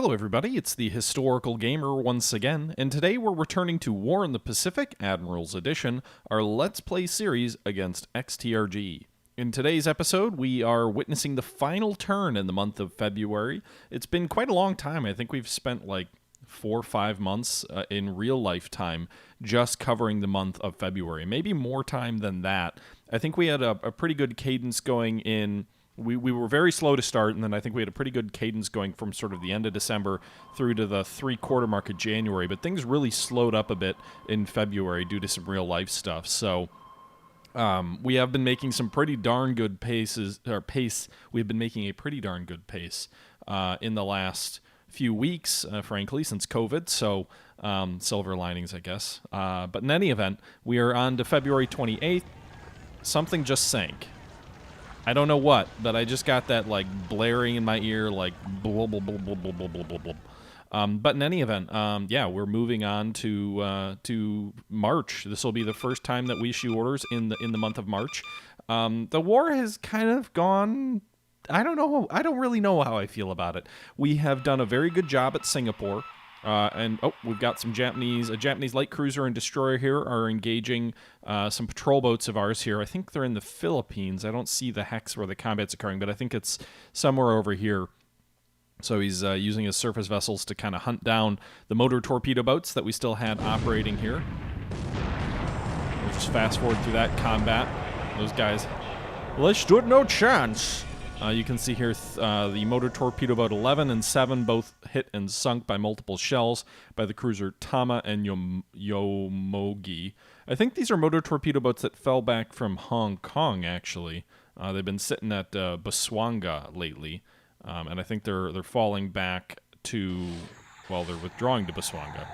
Hello everybody, it's the Historical Gamer once again, and today we're returning to War in the Pacific, Admirals Edition, our Let's Play series against XTRG. In today's episode, we are witnessing the final turn in the month of February. It's been quite a long time. I think we've spent like 4 or 5 months in real life time just covering the month of February. Maybe more time than that. I think we had a pretty good cadence going in. We were very slow to start, and then I think we had a pretty good cadence going from sort of the end of December through to the 3/4 mark of January, but things really slowed up a bit in February due to some real-life stuff. So we have been making some pretty darn good pace. We've been making a pretty darn good pace in the last few weeks, frankly, since COVID, so silver linings, I guess. But in any event, we are on to February 28th. Something just sank. I don't know what, but I just got that, like, blaring in my ear, like, blah, blah, blah, blah, blah, blah, blah, blah, blah. But in any event, yeah, we're moving on to March. This will be the first time that we issue orders in the month of March. The war has kind of gone... I don't know. I don't really know how I feel about it. We have done a very good job at Singapore. We've got some a Japanese light cruiser and destroyer here are engaging some patrol boats of ours here. I think they're in the Philippines. I don't see the hex where the combat's occurring, but I think it's somewhere over here. So he's using his surface vessels to kind of hunt down the motor torpedo boats that we still had operating here. We'll just fast forward through that combat. Those guys, well, they stood no chance. You can see here the motor torpedo boat 11 and 7 both hit and sunk by multiple shells by the cruiser Tama and Yomogi. I think these are motor torpedo boats that fell back from Hong Kong, actually. They've been sitting at Botswana lately, and I think they're falling back to, well, they're withdrawing to Botswana.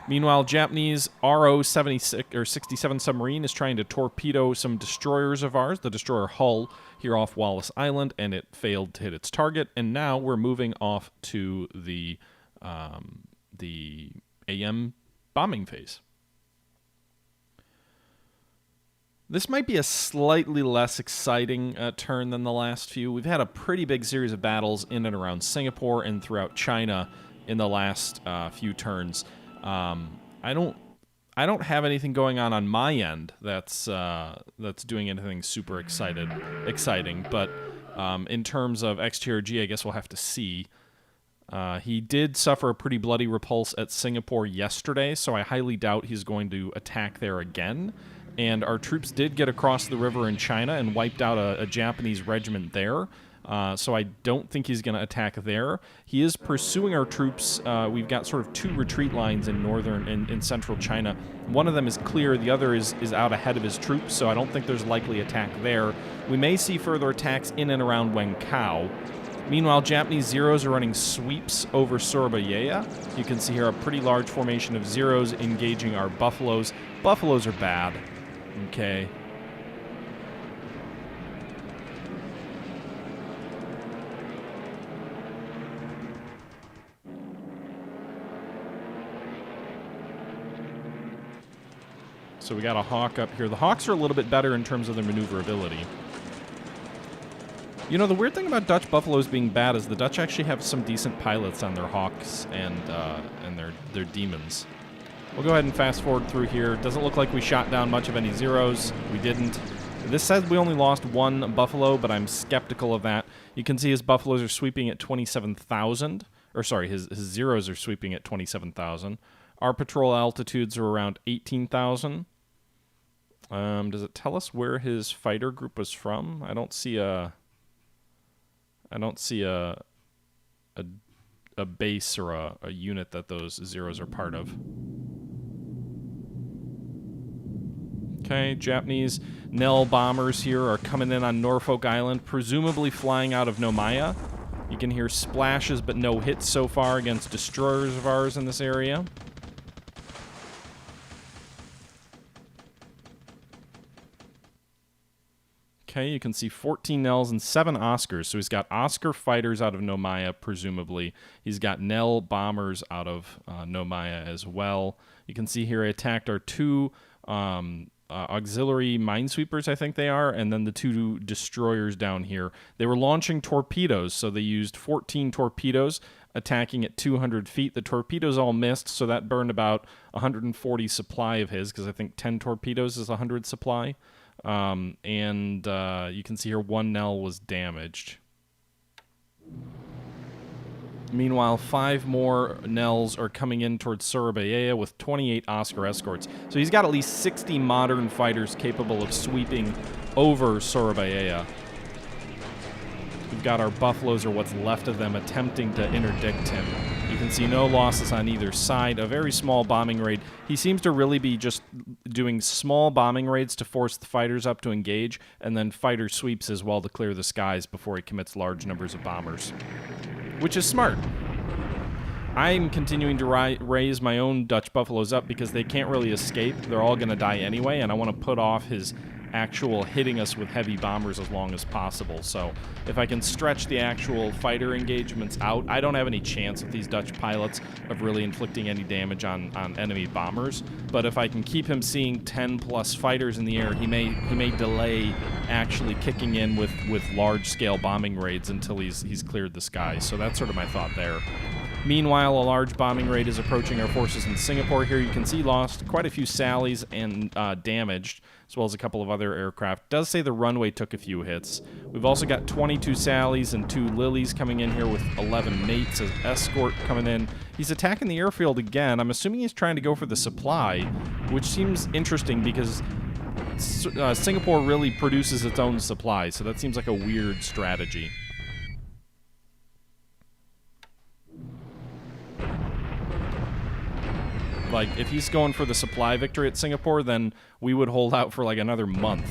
Meanwhile, Japanese RO-76 or 67 submarine is trying to torpedo some destroyers of ours, the destroyer Hull, here off Wallis Island, and it failed to hit its target. And now we're moving off to the AM bombing phase. This might be a slightly less exciting turn than the last few. We've had a pretty big series of battles in and around Singapore and throughout China in the last few turns. I don't have anything going on my end that's doing anything super exciting. But in terms of XTRG, I guess we'll have to see. He did suffer a pretty bloody repulse at Singapore yesterday, so I highly doubt he's going to attack there again. And our troops did get across the river in China and wiped out a Japanese regiment there. So I don't think he's going to attack there. He is pursuing our troops. We've got sort of 2 retreat lines in northern and in central China. One of them is clear. The other is out ahead of his troops, so I don't think there's likely attack there. We may see further attacks in and around Wenkao. Meanwhile, Japanese Zeros are running sweeps over Surabaya. You can see here a pretty large formation of Zeros engaging our Buffaloes. Buffaloes are bad. Okay. So we got a Hawk up here. The Hawks are a little bit better in terms of their maneuverability. You know, the weird thing about Dutch Buffaloes being bad is the Dutch actually have some decent pilots on their Hawks and their Demons. We'll go ahead and fast forward through here. Doesn't look like we shot down much of any Zeros. We didn't. This says we only lost 1 Buffalo, but I'm skeptical of that. You can see his Buffaloes are sweeping at 27,000. Or sorry, his Zeros are sweeping at 27,000. Our patrol altitudes are around 18,000. Does it tell us where his fighter group was from? I don't see a base or a unit that those Zeros are part of. Okay, Japanese Nell bombers here are coming in on Norfolk Island, presumably flying out of Nomaya. You can hear splashes but no hits so far against destroyers of ours in this area. Okay, you can see 14 Nells and 7 Oscars. So he's got Oscar fighters out of Nomaya, presumably. He's got Nell bombers out of Nomaya as well. You can see here I attacked our 2 auxiliary minesweepers, I think they are, and then the 2 destroyers down here. They were launching torpedoes, so they used 14 torpedoes attacking at 200 feet. The torpedoes all missed, so that burned about 140 supply of his, because I think 10 torpedoes is 100 supply. You can see here 1 Nell was damaged. Meanwhile, 5 more Nells are coming in towards Surabaya with 28 Oscar escorts. So he's got at least 60 modern fighters capable of sweeping over Surabaya. We've got our Buffaloes, or what's left of them, attempting to interdict him. You can see no losses on either side. A very small bombing raid. He seems to really be just doing small bombing raids to force the fighters up to engage, and then fighter sweeps as well to clear the skies before he commits large numbers of bombers. Which is smart. I'm continuing to raise my own Dutch Buffaloes up because they can't really escape. They're all going to die anyway, and I want to put off his actual hitting us with heavy bombers as long as possible. So if I can stretch the actual fighter engagements out, I don't have any chance with these Dutch pilots of really inflicting any damage on enemy bombers. But if I can keep him seeing 10 plus fighters in the air, he may delay actually kicking in with large-scale bombing raids until he's cleared the skies. So that's sort of my thought there. Meanwhile, a large bombing raid is approaching our forces in Singapore. Here you can see lost quite a few Sallies and damaged, as well as a couple of other aircraft. It does say the runway took a few hits. We've also got 22 Sallies and 2 Lilies coming in here with 11 mates as escort coming in. He's attacking the airfield again. I'm assuming he's trying to go for the supply, which seems interesting because Singapore really produces its own supply, so that seems like a weird strategy. Like, if he's going for the supply victory at Singapore, then we would hold out for like another month.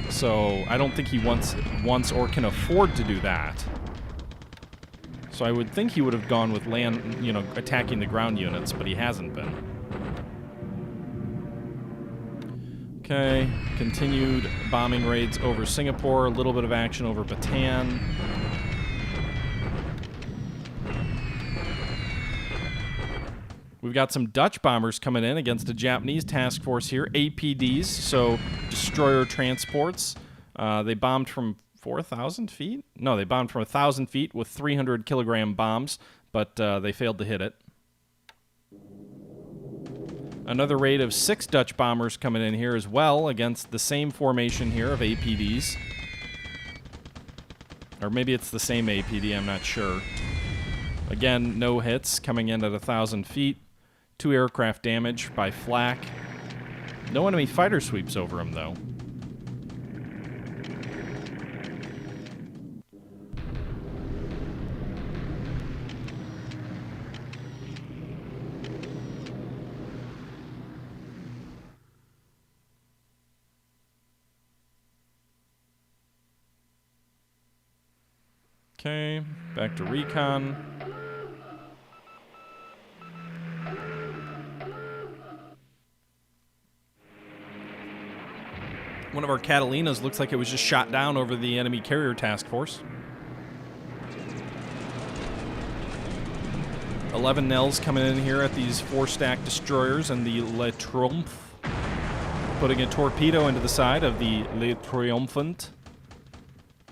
So I don't think he wants or can afford to do that. So I would think he would have gone with land, attacking the ground units, but he hasn't been. Okay, continued bombing raids over Singapore, a little bit of action over Bataan. We've got some Dutch bombers coming in against a Japanese task force here, APDs, so destroyer transports. They bombed from 4,000 feet? No, they bombed from 1,000 feet with 300-kilogram bombs, but they failed to hit it. Another raid of 6 Dutch bombers coming in here as well against the same formation here of APDs. Or maybe it's the same APD, I'm not sure. Again, no hits, coming in at 1,000 feet. 2 aircraft damage by flak. No enemy fighter sweeps over him, though. Okay, back to recon. One of our Catalinas looks like it was just shot down over the enemy carrier task force. 11 Nells coming in here at these 4-stack destroyers and the Le Triomphe. Putting a torpedo into the side of the Le Triomphant.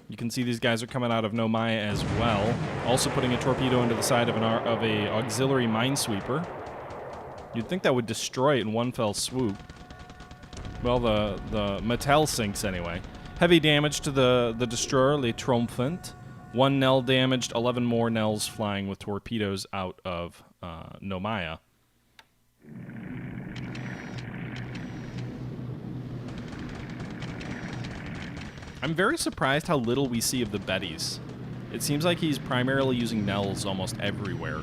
You can see these guys are coming out of Nomai as well. Also putting a torpedo into the side of a auxiliary minesweeper. You'd think that would destroy it in one fell swoop. Well, the Mattel sinks anyway. Heavy damage to the destroyer, Le Triomphant. 1 Nell damaged, 11 more Nells flying with torpedoes out of Nomaya. I'm very surprised how little we see of the Bettys. It seems like he's primarily using Nells almost everywhere.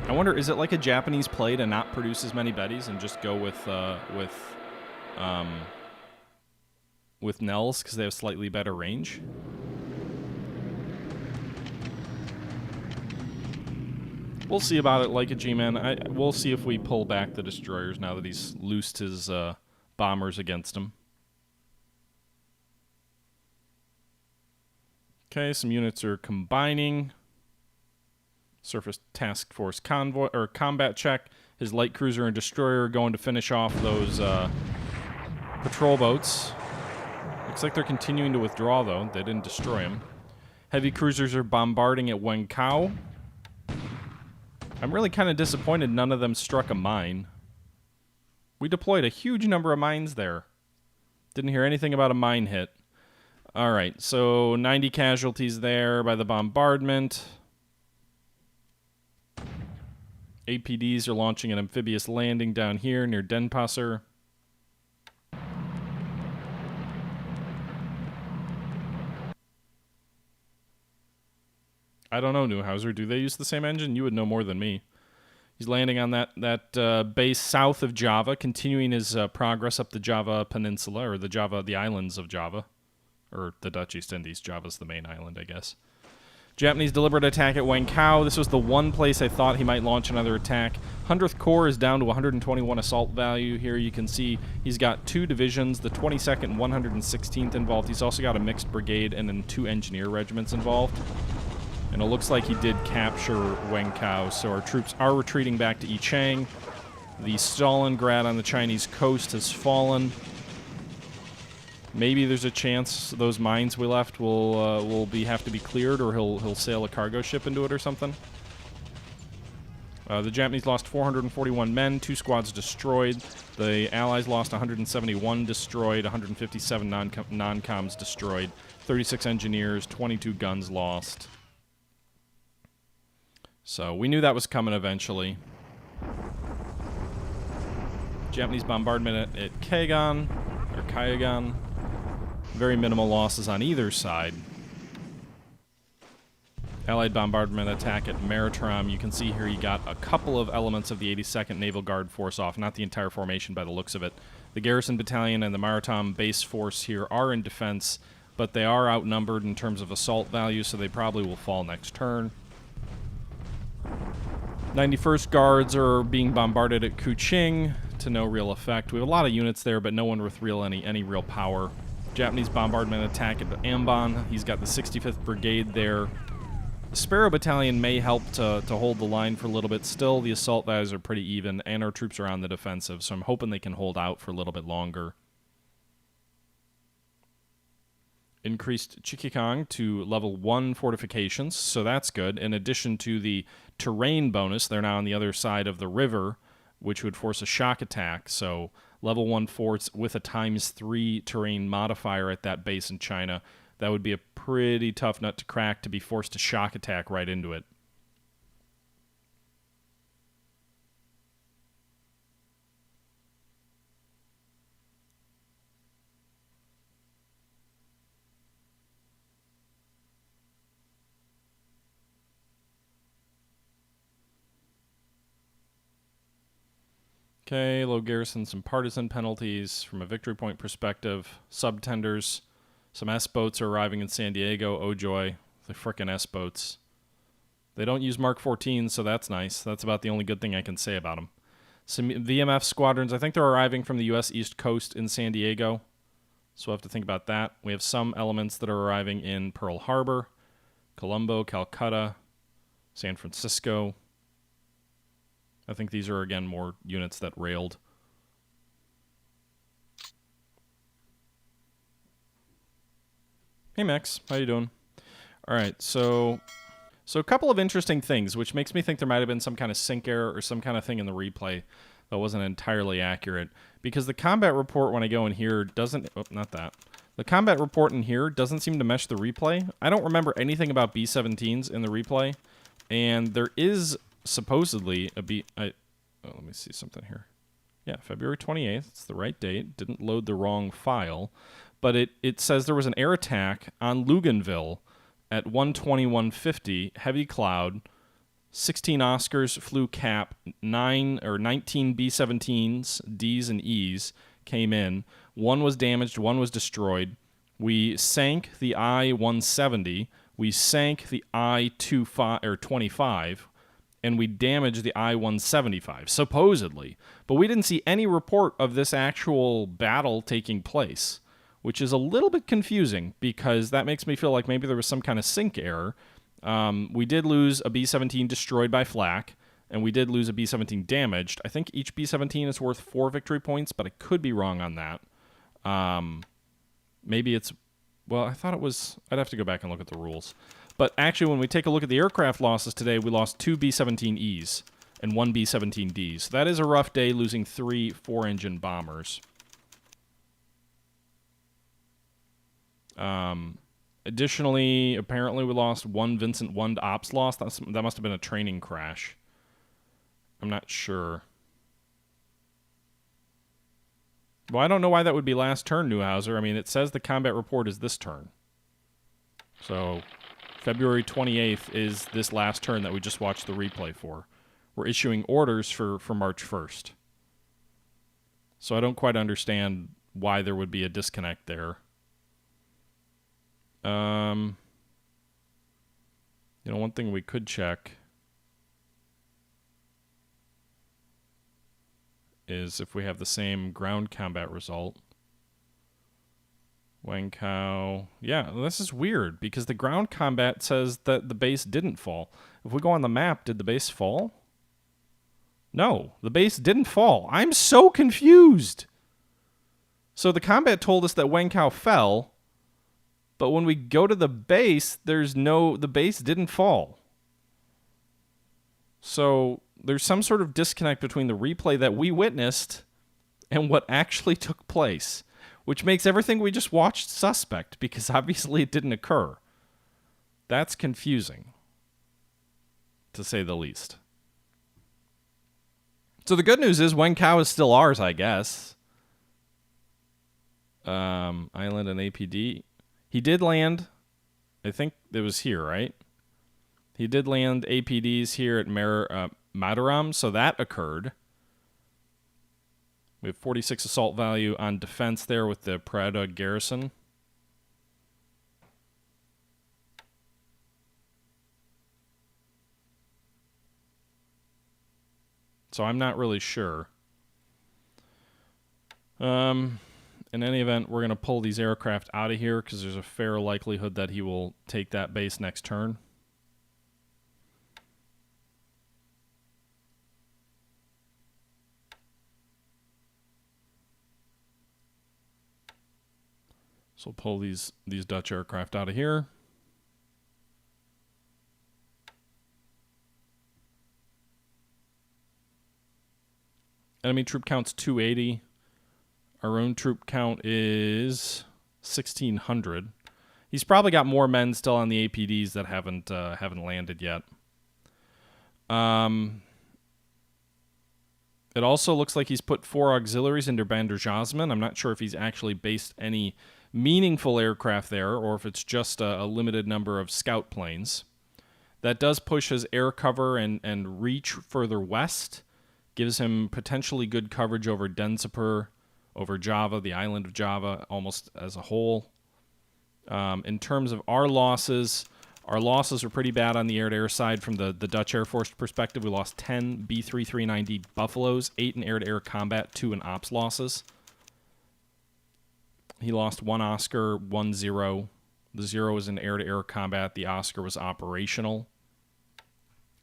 I wonder, is it like a Japanese play to not produce as many Bettys and just go with Nells because they have slightly better range? We'll see about it, like a G-Man. We'll see if we pull back the destroyers now that he's loosed his bombers against him. Okay, some units are combining. Surface Task Force convoy or combat check. His light cruiser and destroyer are going to finish off those patrol boats. Looks like they're continuing to withdraw, though. They didn't destroy them. Heavy cruisers are bombarding at Wenkao. I'm really kind of disappointed none of them struck a mine. We deployed a huge number of mines there. Didn't hear anything about a mine hit. All right, so 90 casualties there by the bombardment. APDs are launching an amphibious landing down here near Denpasar. I don't know, Neuhauser. Do they use the same engine? You would know more than me. He's landing on that base south of Java, continuing his progress up the Java Peninsula, or the islands of Java. Or the Dutch East Indies. Java's the main island, I guess. Japanese deliberate attack at Wenkao. This was the one place I thought he might launch another attack. 100th Corps is down to 121 assault value. Here you can see he's got 2 divisions, the 22nd and 116th involved. He's also got a mixed brigade and then 2 engineer regiments involved. And it looks like he did capture Wenkao, so our troops are retreating back to Yichang. The Stalingrad on the Chinese coast has fallen. Maybe there's a chance those mines we left will have to be cleared, or he'll sail a cargo ship into it or something. The Japanese lost 441 men, 2 squads destroyed. The Allies lost 171 destroyed, 157 non-coms destroyed, 36 engineers, 22 guns lost. So we knew that was coming eventually. Japanese bombardment at Kaigan, or Kaigan. Very minimal losses on either side. Allied bombardment attack at Maritram. You can see here you got a couple of elements of the 82nd Naval Guard Force off, not the entire formation by the looks of it. The Garrison Battalion and the Maritime Base Force here are in defense, but they are outnumbered in terms of assault value, so they probably will fall next turn. 91st Guards are being bombarded at Kuching to no real effect. We have a lot of units there, but no one with any real power. Japanese bombardment attack at Ambon. He's got the 65th Brigade there. The Sparrow Battalion may help to hold the line for a little bit. Still, the assault values are pretty even, and our troops are on the defensive, so I'm hoping they can hold out for a little bit longer. Increased Chikikang to level 1 fortifications, so that's good. In addition to the terrain bonus, they're now on the other side of the river, which would force a shock attack, so level 1 forts with a ×3 terrain modifier at that base in China. That would be a pretty tough nut to crack, to be forced to shock attack right into it. Okay, low garrison, some partisan penalties from a victory point perspective. Subtenders. Some S-boats are arriving in San Diego. Oh, joy. The frickin' S-boats. They don't use Mark 14, so that's nice. That's about the only good thing I can say about them. Some VMF squadrons, I think they're arriving from the U.S. East Coast in San Diego. So we'll have to think about that. We have some elements that are arriving in Pearl Harbor, Colombo, Calcutta, San Francisco. I think these are, again, more units that railed. Hey, Max. How you doing? All right, so a couple of interesting things, which makes me think there might have been some kind of sync error or some kind of thing in the replay that wasn't entirely accurate. Because the combat report, when I go in here, doesn't... Oh, not that. The combat report in here doesn't seem to mesh the replay. I don't remember anything about B-17s in the replay. And there is... supposedly let me see something here. Yeah, February 28th. It's the right date. Didn't load the wrong file. But it says there was an air attack on Loganville at 1:21:50, heavy cloud. 16 Oscars flew cap. 19 B-17s, Ds and Es, came in. One was damaged, one was destroyed. We sank the I-170. We sank the I-25, and we damaged the I-175, supposedly. But we didn't see any report of this actual battle taking place, which is a little bit confusing, because that makes me feel like maybe there was some kind of sync error. We did lose a B-17 destroyed by flak, and we did lose a B-17 damaged. I think each B-17 is worth 4 victory points, but I could be wrong on that. Maybe it's Well, I thought it was... I'd have to go back and look at the rules. But actually, when we take a look at the aircraft losses today, we lost 2 B-17Es and 1 B-17D. So that is a rough day, losing 3 4-engine bombers. Additionally, apparently we lost 1 Vincent 1 ops loss. That must have been a training crash. I'm not sure. Well, I don't know why that would be last turn, Newhauser. I mean, it says the combat report is this turn. So, February 28th is this last turn that we just watched the replay for. We're issuing orders for March 1st. So I don't quite understand why there would be a disconnect there. You know, one thing we could check is if we have the same ground combat result. Wangkao. Yeah, this is weird because the ground combat says that the base didn't fall. If we go on the map, did the base fall? No, the base didn't fall. I'm so confused. So the combat told us that Wangkao fell, but when we go to the base, the base didn't fall. So there's some sort of disconnect between the replay that we witnessed and what actually took place, which makes everything we just watched suspect because obviously it didn't occur. That's confusing, to say the least. So the good news is Wangkao is still ours, I guess. Island and APD. He did land, I think it was here, right? He did land APDs here at Mataram, so that occurred. We have 46 assault value on defense there with the Prada garrison. So I'm not really sure. In any event, we're going to pull these aircraft out of here because there's a fair likelihood that he will take that base next turn. So we'll pull these Dutch aircraft out of here. Enemy troop count's 280. Our own troop count is 1,600. He's probably got more men still on the APDs that haven't landed yet. It also looks like he's put 4 auxiliaries into Bandar Jasmine. I'm not sure if he's actually based any meaningful aircraft there or if it's just a limited number of scout planes. That does push his air cover and reach further west. Gives him potentially good coverage over Densipur, over Java, the island of Java, almost as a whole. In terms of our losses were pretty bad on the air-to-air side from the Dutch Air Force perspective. We lost 10 B-339D Buffaloes, 8 in air-to-air combat, 2 in ops losses. He lost 1 Oscar, 1 Zero. The Zero was in air-to-air combat. The Oscar was operational.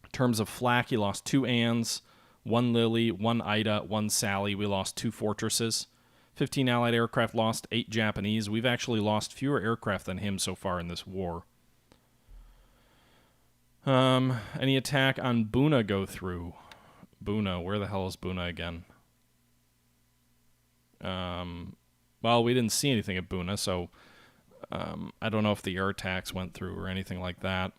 In terms of flak, he lost 2 Anns, 1 Lily, 1 Ida, 1 Sally. We lost 2 Fortresses. 15 Allied aircraft lost, 8 Japanese. We've actually lost fewer aircraft than him so far in this war. Any attack on Buna go through? Buna, where the hell is Buna again? Well, we didn't see anything at Buna, so I don't know if the air attacks went through or anything like that.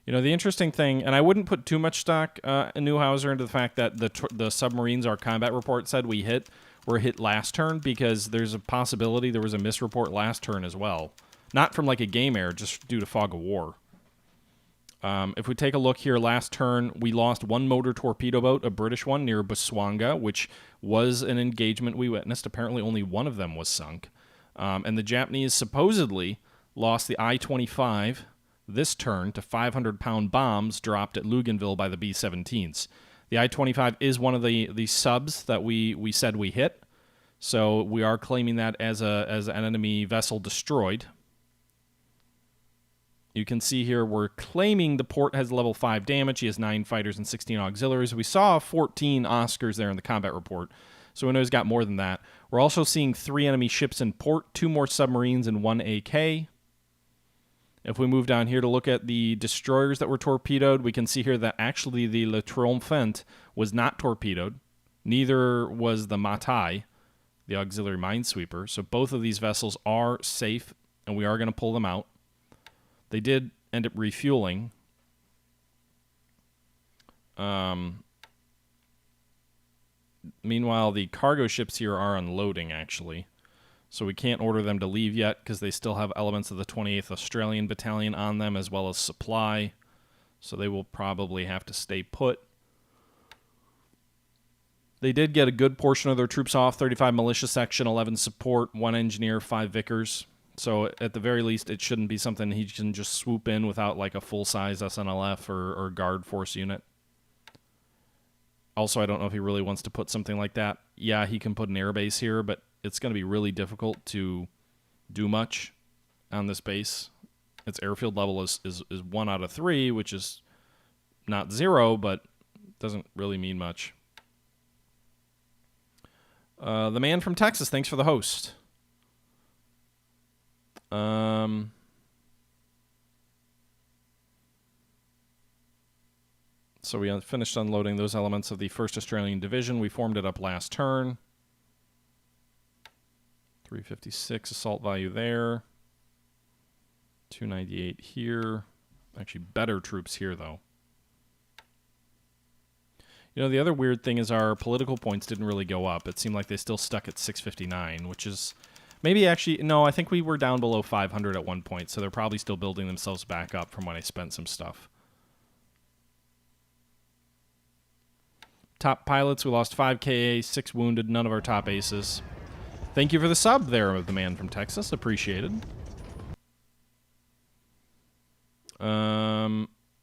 You know, the interesting thing, and I wouldn't put too much stock in Newhauser into the fact that the submarines our combat report said were hit last turn, because there's a possibility there was a misreport last turn as well. Not from like a game error, just due to fog of war. If we take a look here, last turn, we lost 1 motor torpedo boat, a British one, near Buswanga, which was an engagement we witnessed. Apparently only 1 of them was sunk. And the Japanese supposedly lost the I-25 this turn to 500-pound bombs dropped at Loganville by the B-17s. The I-25 is one of the subs that we said we hit, so we are claiming that as an enemy vessel destroyed. You can see here we're claiming the port has level 5 damage. He has 9 fighters and 16 auxiliaries. We saw 14 Oscars there in the combat report, so we know he's got more than that. We're also seeing 3 enemy ships in port, 2 more submarines, and 1 AK. If we move down here to look at the destroyers that were torpedoed, we can see here that actually the Le Triomphant was not torpedoed. Neither was the Matai, the auxiliary minesweeper. So both of these vessels are safe, and we are going to pull them out. They did end up refueling. Meanwhile, the cargo ships here are unloading, actually. So we can't order them to leave yet because they still have elements of the 28th Australian Battalion on them as well as supply. So they will probably have to stay put. They did get a good portion of their troops off. 35 militia section, 11 support, 1 engineer, 5 vicars. So at the very least, it shouldn't be something he can just swoop in without like a full-size SNLF or guard force unit. Also, I don't know if he really wants to put something like that. Yeah, he can put an airbase here, but it's going to be really difficult to do much on this base. Its airfield level is 1 out of 3, which is not 0, but doesn't really mean much. The man from Texas, thanks for the host. So we finished unloading those elements of the 1st Australian Division. We formed it up last turn. 356 assault value there. 298 here. Actually, better troops here, though. You know, the other weird thing is our political points didn't really go up. It seemed like they still stuck at 659, which is maybe actually... No, I think we were down below 500 at one point, so they're probably still building themselves back up from when I spent some stuff. Top pilots, we lost 5 KA, 6 wounded, none of our top aces. Thank you for the sub there, the man from Texas. Appreciated.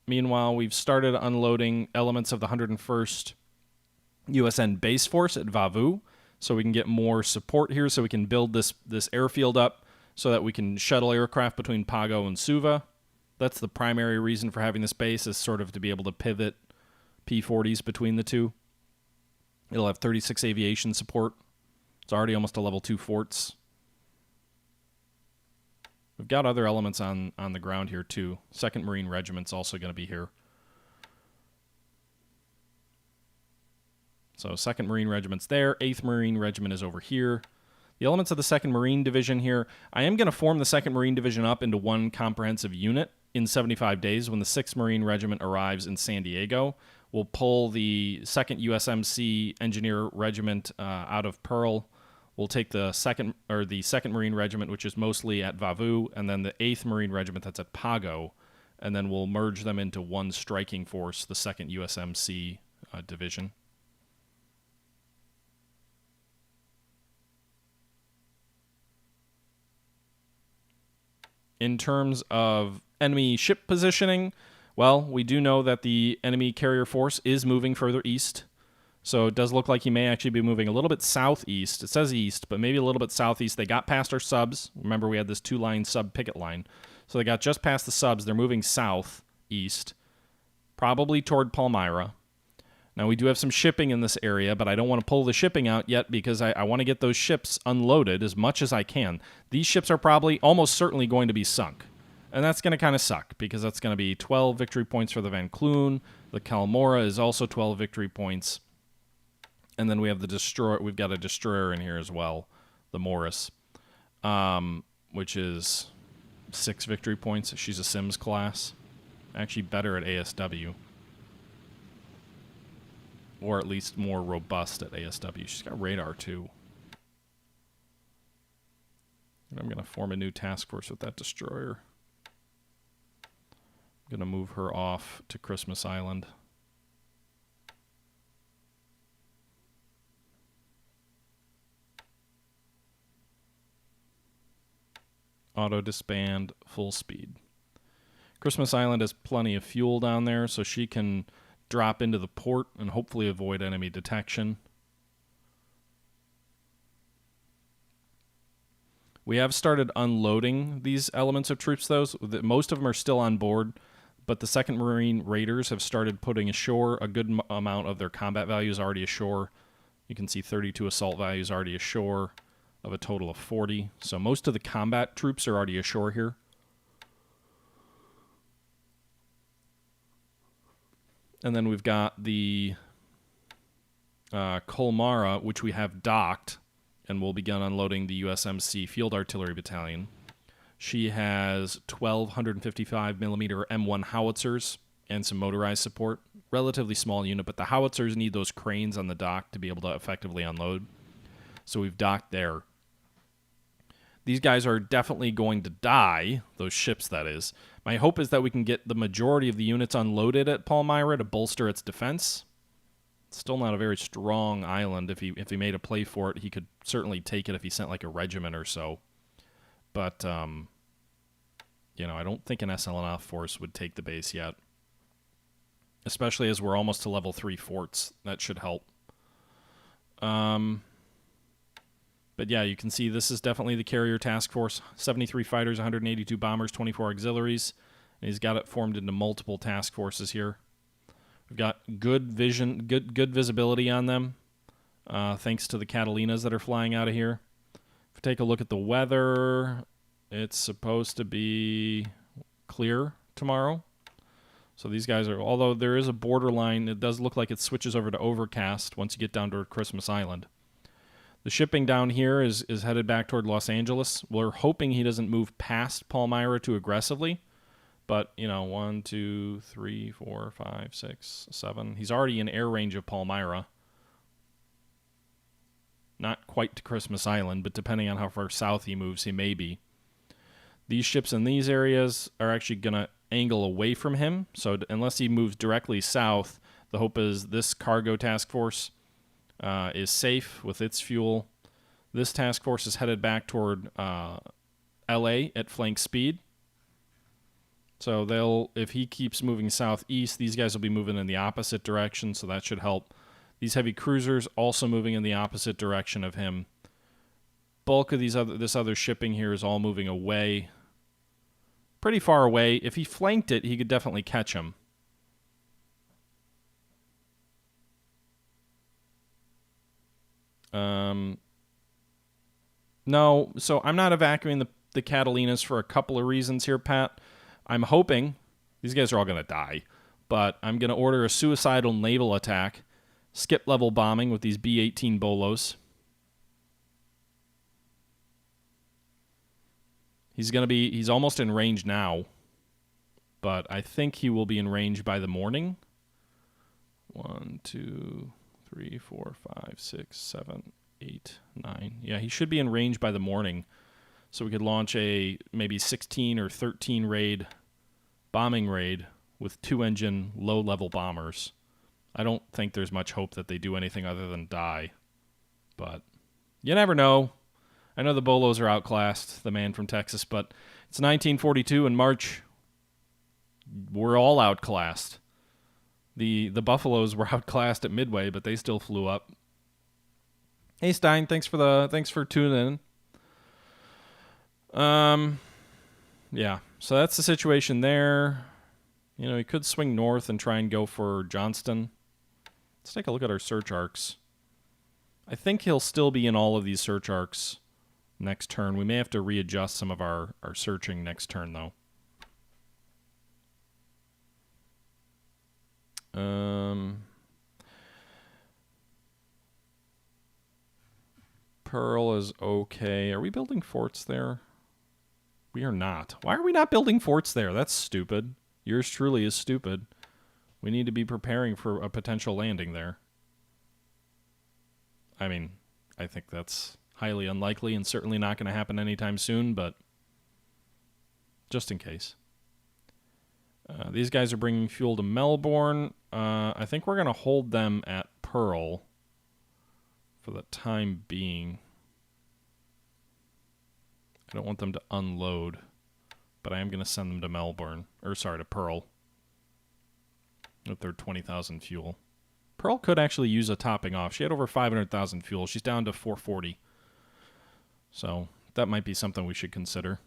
Meanwhile, we've started unloading elements of the 101st USN base force at Vavu, so we can get more support here, so we can build this airfield up so that we can shuttle aircraft between Pago and Suva. That's the primary reason for having this base, is sort of to be able to pivot P-40s between the two. It'll have 36 aviation support. It's already almost a level 2 forts. We've got other elements on the ground here, too. 2nd Marine Regiment's also going to be here. So 2nd Marine Regiment's there. 8th Marine Regiment is over here. The elements of the 2nd Marine Division here. I am going to form the 2nd Marine Division up into one comprehensive unit in 75 days. When the 6th Marine Regiment arrives in San Diego, we'll pull the 2nd USMC Engineer Regiment out of Pearl. We'll take the 2nd Marine Regiment, which is mostly at Vavu, and then the 8th Marine Regiment that's at Pago, and then we'll merge them into one striking force, the 2nd USMC Division. In terms of enemy ship positioning, well, we do know that the enemy carrier force is moving further east. So it does look like he may actually be moving a little bit southeast. It says east, but maybe a little bit southeast. They got past our subs. Remember, we had this 2-line sub picket line. So they got just past the subs. They're moving southeast, probably toward Palmyra. Now, we do have some shipping in this area, but I don't want to pull the shipping out yet because I want to get those ships unloaded as much as I can. These ships are probably almost certainly going to be sunk. And that's going to kind of suck because that's going to be 12 victory points for the Van Kloon. The Kalmora is also 12 victory points. And then we have the destroyer. We've got a destroyer in here as well, the Morris, which is 6 victory points. She's a Sims class. Actually better at ASW. Or at least more robust at ASW. She's got radar too. And I'm going to form a new task force with that destroyer. I'm going to move her off to Christmas Island. Auto disband, full speed. Christmas Island has plenty of fuel down there, so she can drop into the port and hopefully avoid enemy detection. We have started unloading these elements of troops, though. Most of them are still on board, but the 2nd Marine Raiders have started putting ashore. A good amount of their combat value is already ashore. You can see 32 assault values already ashore of a total of 40. So most of the combat troops are already ashore here. And then we've got the Kolmara, which we have docked, and will begin unloading the USMC Field Artillery Battalion. She has 1,255 millimeter M1 howitzers and some motorized support. Relatively small unit, but the howitzers need those cranes on the dock to be able to effectively unload. So we've docked there. These guys are definitely going to die, those ships, that is. My hope is that we can get the majority of the units unloaded at Palmyra to bolster its defense. It's still not a very strong island. If he made a play for it, he could certainly take it if he sent like a regiment or so. But, you know, I don't think an SLNF force would take the base yet. Especially as we're almost to level 3 forts. That should help. But yeah, you can see this is definitely the carrier task force. 73 fighters, 182 bombers, 24 auxiliaries. And he's got it formed into multiple task forces here. We've got good vision, good visibility on them, thanks to the Catalinas that are flying out of here. If we take a look at the weather, it's supposed to be clear tomorrow. So these guys are, although there is a borderline, it does look like it switches over to overcast once you get down to Christmas Island. The shipping down here is headed back toward Los Angeles. We're hoping he doesn't move past Palmyra too aggressively. But, you know, 1, 2, 3, 4, 5, 6, 7. He's already in air range of Palmyra. Not quite to Christmas Island, but depending on how far south he moves, he may be. These ships in these areas are actually going to angle away from him. So unless he moves directly south, the hope is this cargo task force is safe with its fuel. This task force is headed back toward LA at flank speed. So if he keeps moving southeast, these guys will be moving in the opposite direction, so that should help. These heavy cruisers also moving in the opposite direction of him. Bulk of this other shipping here is all moving away. Pretty far away. If he flanked it, he could definitely catch him. No, so I'm not evacuating the Catalinas for a couple of reasons here, Pat. I'm hoping, these guys are all going to die, but I'm going to order a suicidal naval attack, skip level bombing with these B-18 Bolos. He's almost in range now, but I think he will be in range by the morning. 1, 2, 3, 4, 5, 6, 7, 8, 9. Yeah, he should be in range by the morning. So we could launch a maybe 16 or 13 bombing raid with 2-engine low-level bombers. I don't think there's much hope that they do anything other than die. But you never know. I know the Bolos are outclassed, the man from Texas, but it's 1942 in March. We're all outclassed. The Buffaloes were outclassed at Midway, but they still flew up. Hey Stein, thanks for tuning in. Yeah, so that's the situation there. You know, he could swing north and try and go for Johnston. Let's take a look at our search arcs. I think he'll still be in all of these search arcs next turn. We may have to readjust some of our searching next turn, though. Pearl is okay. Are we building forts there? We are not. Why are we not building forts there? That's stupid. Yours truly is stupid. We need to be preparing for a potential landing there. I mean, I think that's highly unlikely and certainly not going to happen anytime soon, but just in case. These guys are bringing fuel to Melbourne. I think we're going to hold them at Pearl for the time being. I don't want them to unload, but I am going to send them to Melbourne, or sorry, to Pearl with their 20,000 fuel. Pearl could actually use a topping off. She had over 500,000 fuel. She's down to 440. So that might be something we should consider.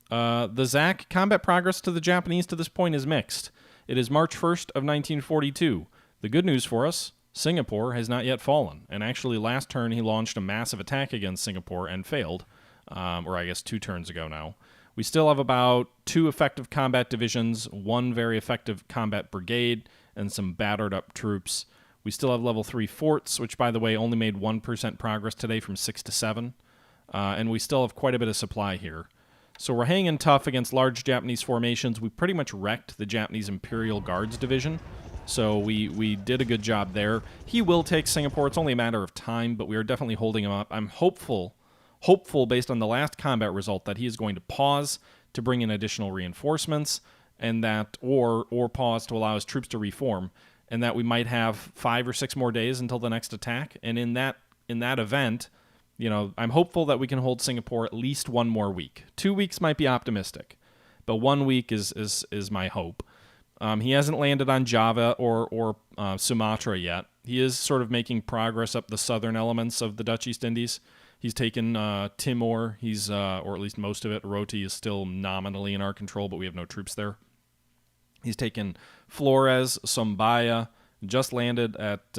The ZAC combat progress to the Japanese to this point is mixed. It is March 1st of 1942. The good news for us, Singapore has not yet fallen. And actually, last turn he launched a massive attack against Singapore and failed, or I guess 2 turns ago now. We still have about 2 effective combat divisions, 1 very effective combat brigade, and some battered up troops. We still have level 3 forts, which, by the way, only made 1% progress today from 6 to 7. And we still have quite a bit of supply here. So we're hanging tough against large Japanese formations. We pretty much wrecked the Japanese Imperial Guards division. So we did a good job there. He will take Singapore. It's only a matter of time, but we are definitely holding him up. I'm hopeful based on the last combat result that he is going to pause to bring in additional reinforcements, and that or pause to allow his troops to reform, and that we might have 5 or 6 more days until the next attack. And in that event, you know, I'm hopeful that we can hold Singapore at least 1 more week. 2 weeks might be optimistic, but 1 week is my hope. He hasn't landed on Java or Sumatra yet. He is sort of making progress up the southern elements of the Dutch East Indies. He's taken Timor, or at least most of it. Roti is still nominally in our control, but we have no troops there. He's taken Flores, Sombaya, just landed at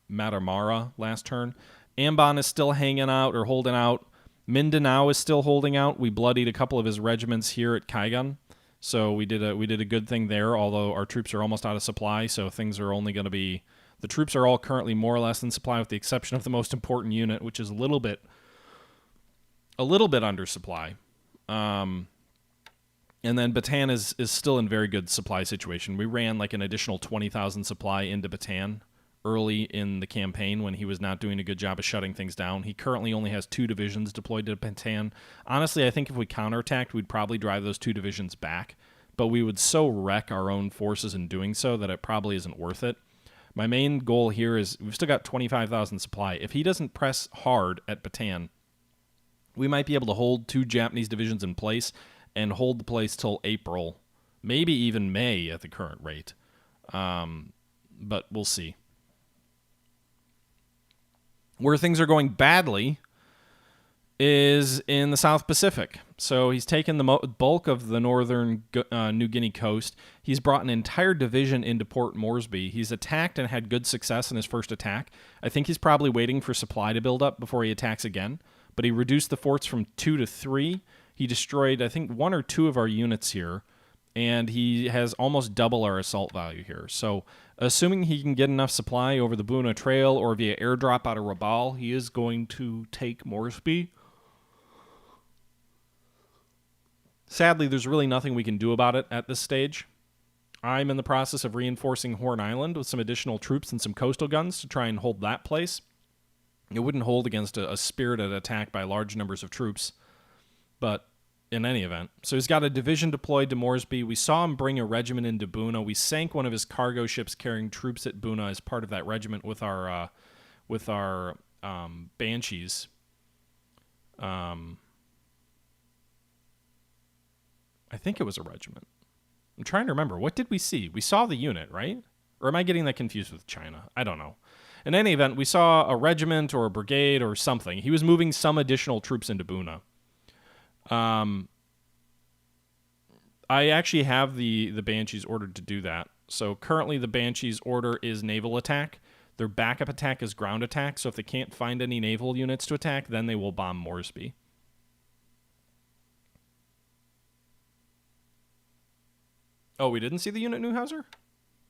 Matamara last turn. Ambon is still hanging out or holding out. Mindanao is still holding out. We bloodied a couple of his regiments here at Kaigan. So we did a good thing there, although our troops are almost out of supply, so things are only going to be... The troops are all currently more or less in supply, with the exception of the most important unit, which is a little bit under supply. And then Bataan is still in very good supply situation. We ran like an additional 20,000 supply into Bataan early in the campaign when he was not doing a good job of shutting things down. He currently only has 2 divisions deployed to Bataan. Honestly, I think if we counterattacked, we'd probably drive those 2 divisions back, but we would so wreck our own forces in doing so that it probably isn't worth it. My main goal here is we've still got 25,000 supply. If he doesn't press hard at Bataan, we might be able to hold 2 Japanese divisions in place and hold the place till April, maybe even May at the current rate. But we'll see. Where things are going badly is in the South Pacific. So he's taken the bulk of the northern New Guinea coast. He's brought an entire division into Port Moresby. He's attacked and had good success in his first attack. I think he's probably waiting for supply to build up before he attacks again. But he reduced the forts from 2 to 3. He destroyed, I think, 1 or 2 of our units here. And he has almost double our assault value here. So assuming he can get enough supply over the Buna Trail or via airdrop out of Rabaul, he is going to take Moresby. Sadly, there's really nothing we can do about it at this stage. I'm in the process of reinforcing Horn Island with some additional troops and some coastal guns to try and hold that place. It wouldn't hold against a spirited attack by large numbers of troops, but in any event. So he's got a division deployed to Moresby. We saw him bring a regiment into Buna. We sank one of his cargo ships carrying troops at Buna as part of that regiment with our Banshees. I think it was a regiment. I'm trying to remember. What did we see? We saw the unit, right? Or am I getting that confused with China? I don't know. In any event, we saw a regiment or a brigade or something. He was moving some additional troops into Buna. I actually have the Banshees ordered to do that. So currently the Banshees order is naval attack. Their backup attack is ground attack. So if they can't find any naval units to attack, then they will bomb Moresby. Oh, we didn't see the unit, Neuhauser?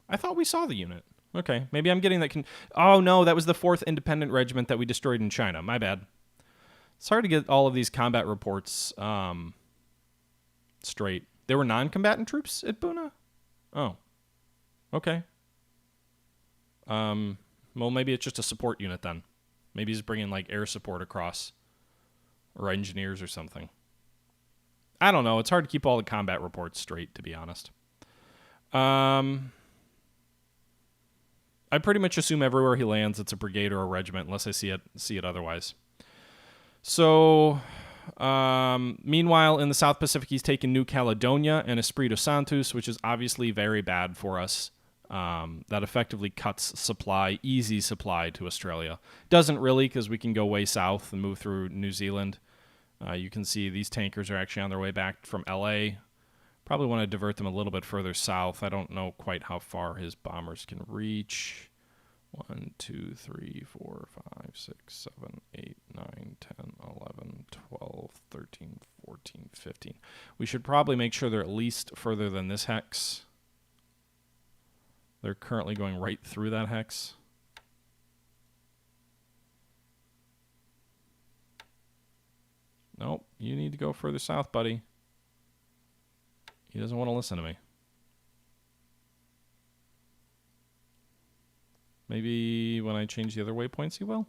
I thought we saw the unit. Okay, maybe I'm getting that... Oh, no, that was the 4th Independent Regiment that we destroyed in China. My bad. Sorry to get all of these combat reports straight. There were non-combatant troops at Buna? Oh. Okay. Well, maybe it's just a support unit then. Maybe he's bringing, like, air support across. Or engineers or something. I don't know. It's hard to keep all the combat reports straight, to be honest. I pretty much assume everywhere he lands it's a brigade or a regiment, unless I see it otherwise. So, meanwhile, in the South Pacific, he's taken New Caledonia and Espírito Santos, which is obviously very bad for us. That effectively cuts supply, easy supply to Australia. Doesn't really, because we can go way south and move through New Zealand. You can see these tankers are actually on their way back from LA. Probably want to divert them a little bit further south. I don't know quite how far his bombers can reach. 1, 2, 3, 4, 5, 6, 7, 8, 9, 10, 11, 12, 13, 14, 15. We should probably make sure they're at least further than this hex. They're currently going right through that hex. Nope, you need to go further south, buddy. He doesn't want to listen to me. Maybe when I change the other waypoints, he will?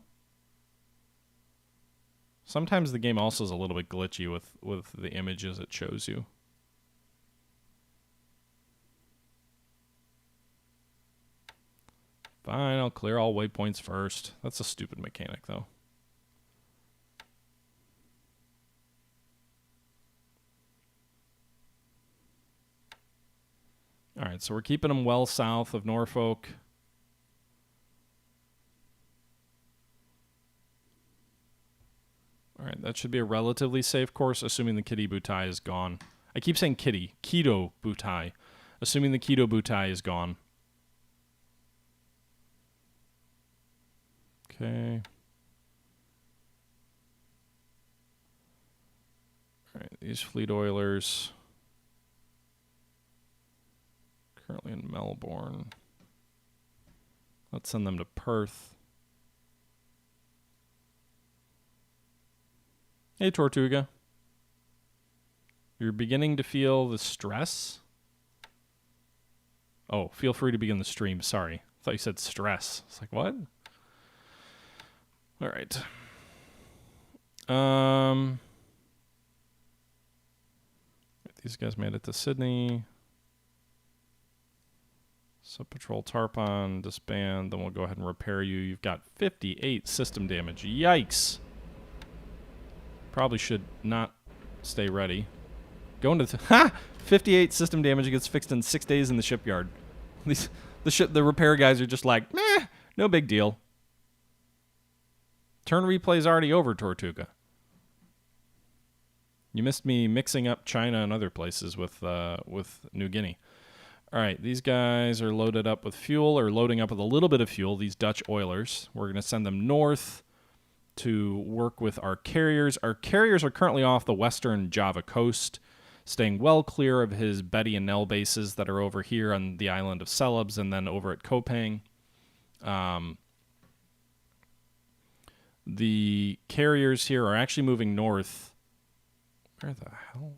Sometimes the game also is a little bit glitchy with the images it shows you. Fine, I'll clear all waypoints first. That's a stupid mechanic, though. All right, so we're keeping them well south of Norfolk. All right, that should be a relatively safe course, assuming the Kitty Butai is gone. I keep saying Kitty. Keto Butai. Assuming the Keto Butai is gone. Okay. All right, these fleet oilers. Currently in Melbourne. Let's send them to Perth. Hey, Tortuga. You're beginning to feel the stress? Oh, feel free to begin the stream. Sorry. I thought you said stress. It's like, what? All right. These guys made it to Sydney. Sub-patrol Tarpon, disband. Then we'll go ahead and repair you. You've got 58 system damage. Yikes. Probably should not stay ready. Going to... Ha! 58 system damage gets fixed in 6 days in the shipyard. The repair guys are just like, meh, no big deal. Turn replay's already over, Tortuga. You missed me mixing up China and other places with New Guinea. All right, these guys are loaded up with fuel, or loading up with a little bit of fuel, these Dutch oilers. We're going to send them north to work with our carriers. Our carriers are currently off the western Java coast, staying well clear of his Betty and Nell bases that are over here on the island of Celebes and then over at Kopang. The carriers here are actually moving north. Where the hell?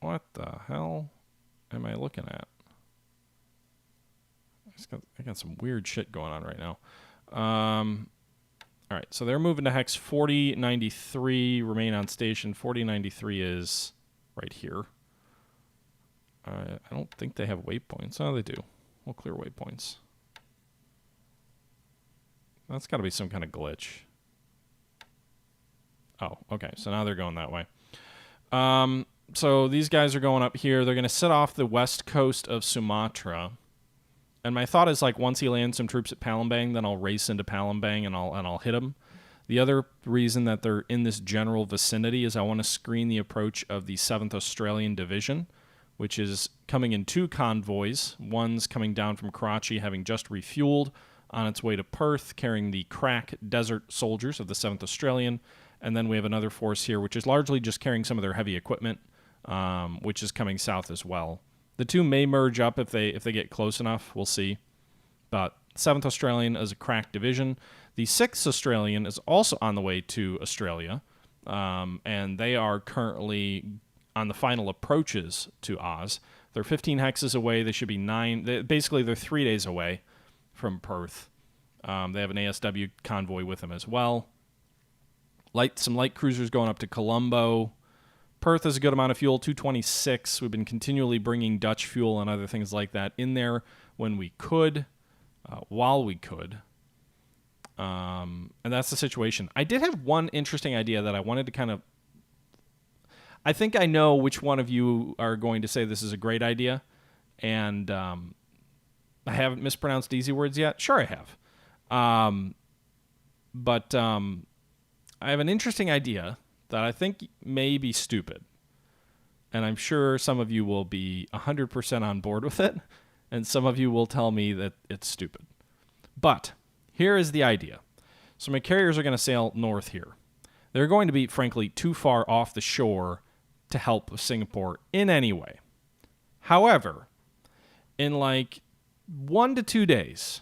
What the hell am I looking at? I got some weird shit going on right now. All right, so they're moving to hex 4093, remain on station. 4093 is right here. I don't think they have waypoints. Oh, they do. We'll clear waypoints. That's got to be some kind of glitch. Oh, okay, so now they're going that way. So these guys are going up here. They're going to sit off the west coast of Sumatra. And my thought is, like, once he lands some troops at Palembang, then I'll race into Palembang and I'll hit him. The other reason that they're in this general vicinity is I want to screen the approach of the 7th Australian Division, which is coming in 2 convoys. One's coming down from Karachi, having just refueled on its way to Perth, carrying the crack desert soldiers of the 7th Australian. And then we have another force here, which is largely just carrying some of their heavy equipment, which is coming south as well. The two may merge up if they get close enough. We'll see. But 7th Australian is a crack division. The 6th Australian is also on the way to Australia, and they are currently on the final approaches to Oz. They're 15 hexes away. They should be 9. Basically, they're 3 days away from Perth. They have an ASW convoy with them as well. Some light cruisers going up to Colombo. Perth has a good amount of fuel, 226. We've been continually bringing Dutch fuel and other things like that in there when we could, while we could. And that's the situation. I did have one interesting idea that I wanted to kind of... I think I know which one of you are going to say this is a great idea. And I haven't mispronounced easy words yet. Sure I have. But I have an interesting idea that I think may be stupid. And I'm sure some of you will be 100% on board with it, and some of you will tell me that it's stupid. But here is the idea. So my carriers are going to sail north here. They're going to be, frankly, too far off the shore to help Singapore in any way. However, in like 1 to 2 days,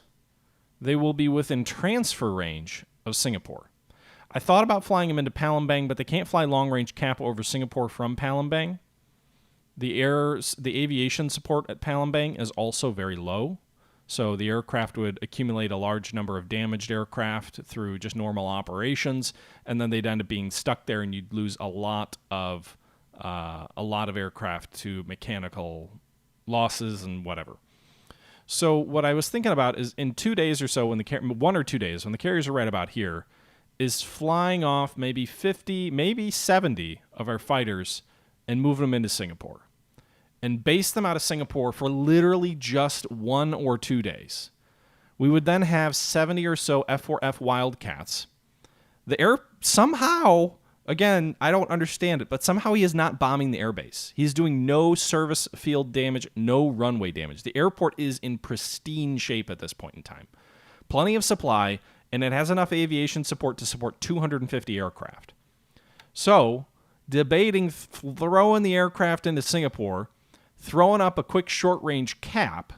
they will be within transfer range of Singapore. I thought about flying them into Palembang, but they can't fly long-range cap over Singapore from Palembang. The aviation support at Palembang is also very low, so the aircraft would accumulate a large number of damaged aircraft through just normal operations, and then they'd end up being stuck there, and you'd lose a lot of aircraft to mechanical losses and whatever. So what I was thinking about is in 2 days or so, 1 or 2 days, when the carriers are right about here, is flying off maybe 50, maybe 70 of our fighters and moving them into Singapore. And base them out of Singapore for literally just 1 or 2 days. We would then have 70 or so F4F Wildcats. The air, somehow, again, I don't understand it, but somehow he is not bombing the airbase. He's doing no service field damage, no runway damage. The airport is in pristine shape at this point in time. Plenty of supply, and it has enough aviation support to support 250 aircraft. So, debating throwing the aircraft into Singapore, throwing up a quick short-range cap,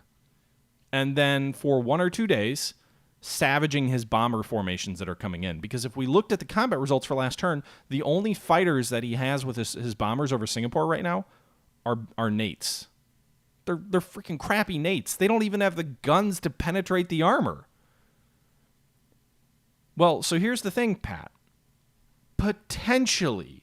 and then for 1 or 2 days, savaging his bomber formations that are coming in. Because if we looked at the combat results for last turn, the only fighters that he has with his bombers over Singapore right now are Nates. They're freaking crappy Nates. They don't even have the guns to penetrate the armor. Well, so here's the thing, Pat. Potentially,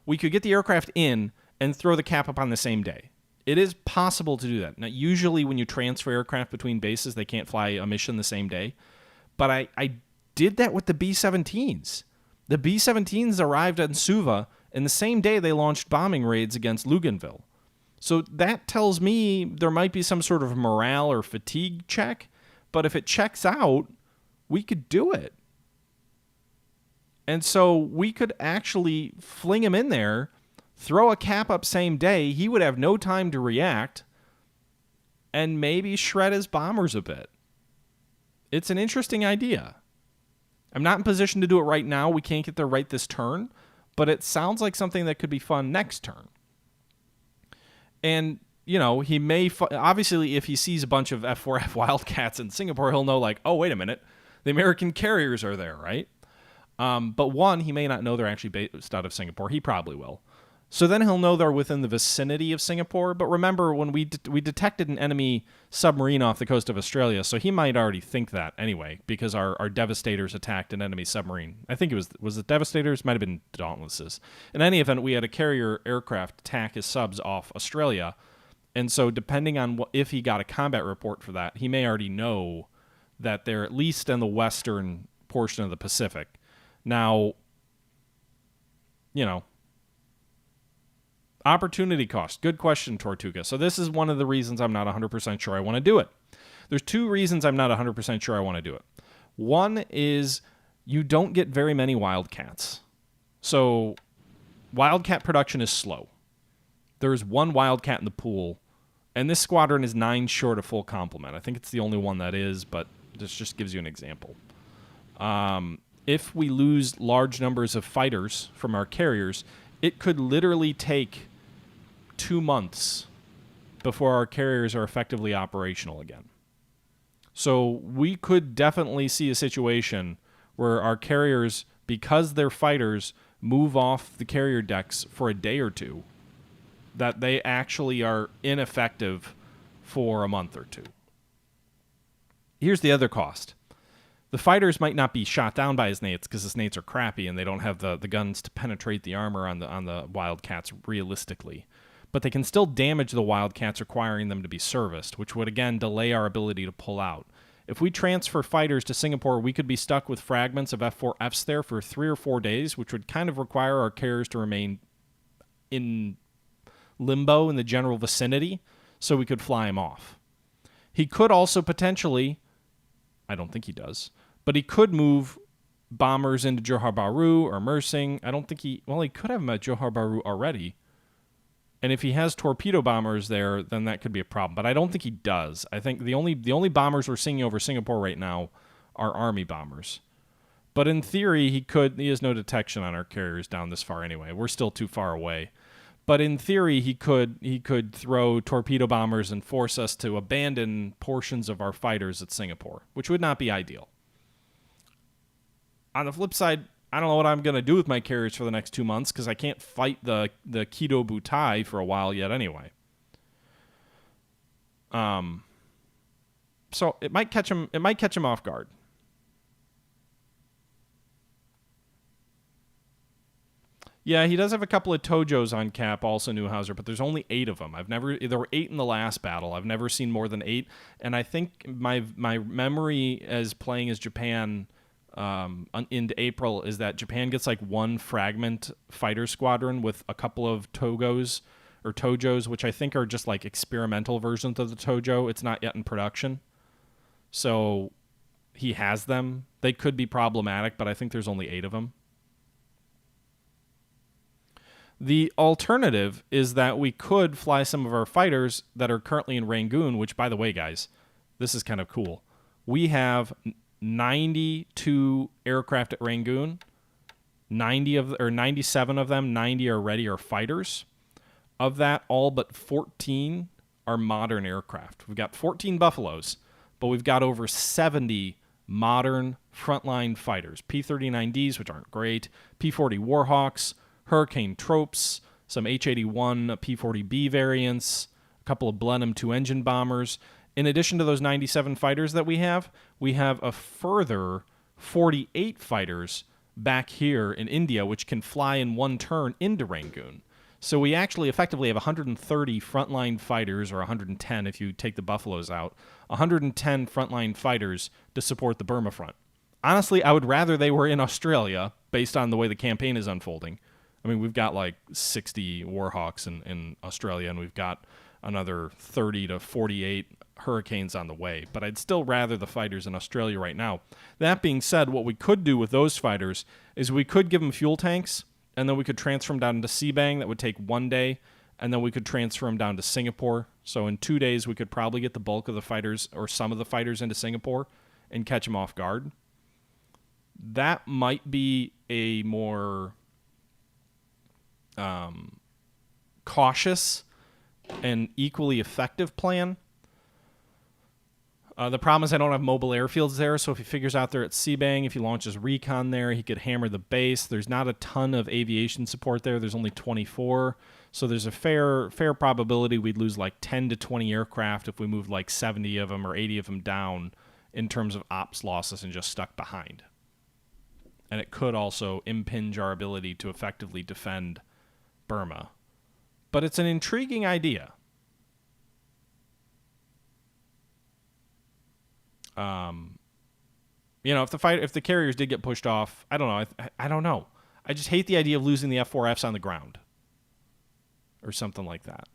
we could get the aircraft in and throw the cap up on the same day. It is possible to do that. Now, usually when you transfer aircraft between bases, they can't fly a mission the same day. But I did that with the B-17s. The B-17s arrived in Suva, and the same day they launched bombing raids against Loganville. So that tells me there might be some sort of morale or fatigue check, but if it checks out, we could do it. And so we could actually fling him in there, throw a cap up same day, he would have no time to react, and maybe shred his bombers a bit. It's an interesting idea. I'm not in position to do it right now. We can't get there right this turn, but it sounds like something that could be fun next turn. And, you know, he may... obviously, if he sees a bunch of F4F Wildcats in Singapore, he'll know, like, oh, wait a minute. The American carriers are there, right? But one, he may not know they're actually based out of Singapore. He probably will. So then he'll know they're within the vicinity of Singapore. But remember, when we detected an enemy submarine off the coast of Australia, so he might already think that anyway, because our Devastators attacked an enemy submarine. I think it was it Devastators? Might have been Dauntlesses. In any event, we had a carrier aircraft attack his subs off Australia. And so depending on if he got a combat report for that, he may already know that they're at least in the western portion of the Pacific. Now, you know, opportunity cost. Good question, Tortuga. So this is one of the reasons I'm not 100% sure I want to do it. There's 2 reasons I'm not 100% sure I want to do it. One is you don't get very many Wildcats. So Wildcat production is slow. There's 1 Wildcat in the pool, and this squadron is 9 short of full complement. I think it's the only one that is, but this just gives you an example. If we lose large numbers of fighters from our carriers, it could literally take 2 months before our carriers are effectively operational again. So we could definitely see a situation where our carriers, because their fighters move off the carrier decks for a day or two, that they actually are ineffective for a month or 2. Here's the other cost. The fighters might not be shot down by his Nates because his Nates are crappy and they don't have the guns to penetrate the armor on the Wildcats realistically. But they can still damage the Wildcats, requiring them to be serviced, which would again delay our ability to pull out. If we transfer fighters to Singapore, we could be stuck with fragments of F4Fs there for 3 or 4 days, which would kind of require our carriers to remain in limbo in the general vicinity so we could fly him off. He could also potentially, I don't think he does, but he could move bombers into Johor Bahru or Mersing. I don't think he could have him at Johor Bahru already. And if he has torpedo bombers there, then that could be a problem. But I don't think he does. I think the only bombers we're seeing over Singapore right now are Army bombers. But in theory, he has no detection on our carriers down this far anyway. We're still too far away. But in theory, he could throw torpedo bombers and force us to abandon portions of our fighters at Singapore, which would not be ideal. On the flip side, I don't know what I'm going to do with my carriers for the next 2 months because I can't fight the Kido Butai for a while yet anyway. So it might catch him off guard. Yeah, he does have a couple of Tojos on cap, also Neuhauser, but there's only 8 of them. There were 8 in the last battle. I've never seen more than 8, and I think my memory as playing as Japan into April is that Japan gets like 1 fragment fighter squadron with a couple of Tojos, which I think are just like experimental versions of the Tojo. It's not yet in production, so he has them. They could be problematic, but I think there's only 8 of them. The alternative is that we could fly some of our fighters that are currently in Rangoon, which, by the way, guys, this is kind of cool. We have 92 aircraft at Rangoon. 97 of them, 90 already are fighters. Of that, all but 14 are modern aircraft. We've got 14 Buffaloes, but we've got over 70 modern frontline fighters. P-39Ds, which aren't great, P-40 Warhawks, Hurricane Tropes, some H-81 P-40B variants, a couple of Blenheim 2-engine bombers. In addition to those 97 fighters that we have a further 48 fighters back here in India, which can fly in one turn into Rangoon. So we actually effectively have 130 frontline fighters, or 110 if you take the Buffaloes out, 110 frontline fighters to support the Burma front. Honestly, I would rather they were in Australia, based on the way the campaign is unfolding. I mean, we've got like 60 Warhawks in Australia, and we've got another 30 to 48 Hurricanes on the way. But I'd still rather the fighters in Australia right now. That being said, what we could do with those fighters is we could give them fuel tanks, and then we could transfer them down to Seabang. That would take 1 day, and then we could transfer them down to Singapore. So in 2 days, we could probably get the bulk of the fighters, or some of the fighters, into Singapore and catch them off guard. That might be a more cautious and equally effective plan. The problem is I don't have mobile airfields there, so if he figures out they're at Seabang, if he launches recon there, he could hammer the base. There's not a ton of aviation support there. There's only 24, so there's a fair probability we'd lose like 10 to 20 aircraft if we moved like 70 of them or 80 of them down in terms of ops losses and just stuck behind. And it could also impinge our ability to effectively defend Burma. But it's an intriguing idea. If the carriers did get pushed off, I don't know. I don't know. I just hate the idea of losing the F-4Fs on the ground or something like that.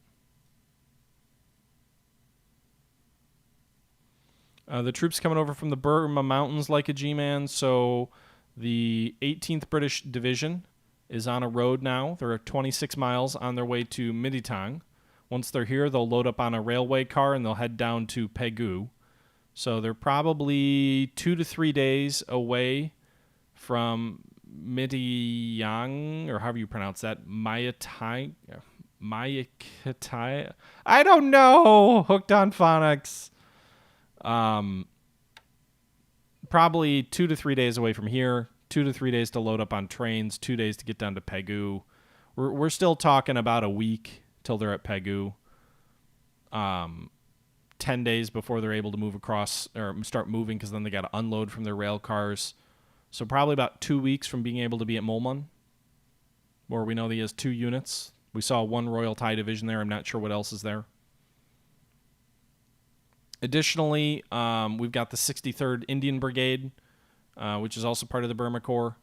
The troops coming over from the Burma Mountains like a G-man. So the 18th British Division is on a road now. They're 26 miles on their way to Miditang. Once they're here, they'll load up on a railway car and they'll head down to Pegu. So they're probably 2 to 3 days away from Midiyang, or however you pronounce that, Mayatai. I don't know. Hooked on phonics. Probably 2 to 3 days away from here. 2 to 3 days to load up on trains. 2 days to get down to Pegu. We're still talking about a week till they're at Pegu. 10 days before they're able to move across or start moving, because then they got to unload from their rail cars. So probably about 2 weeks from being able to be at Mulmun, where we know that he has 2 units. We saw 1 Royal Thai division there. I'm not sure what else is there. Additionally, we've got the 63rd Indian Brigade, which is also part of the Burma Corps.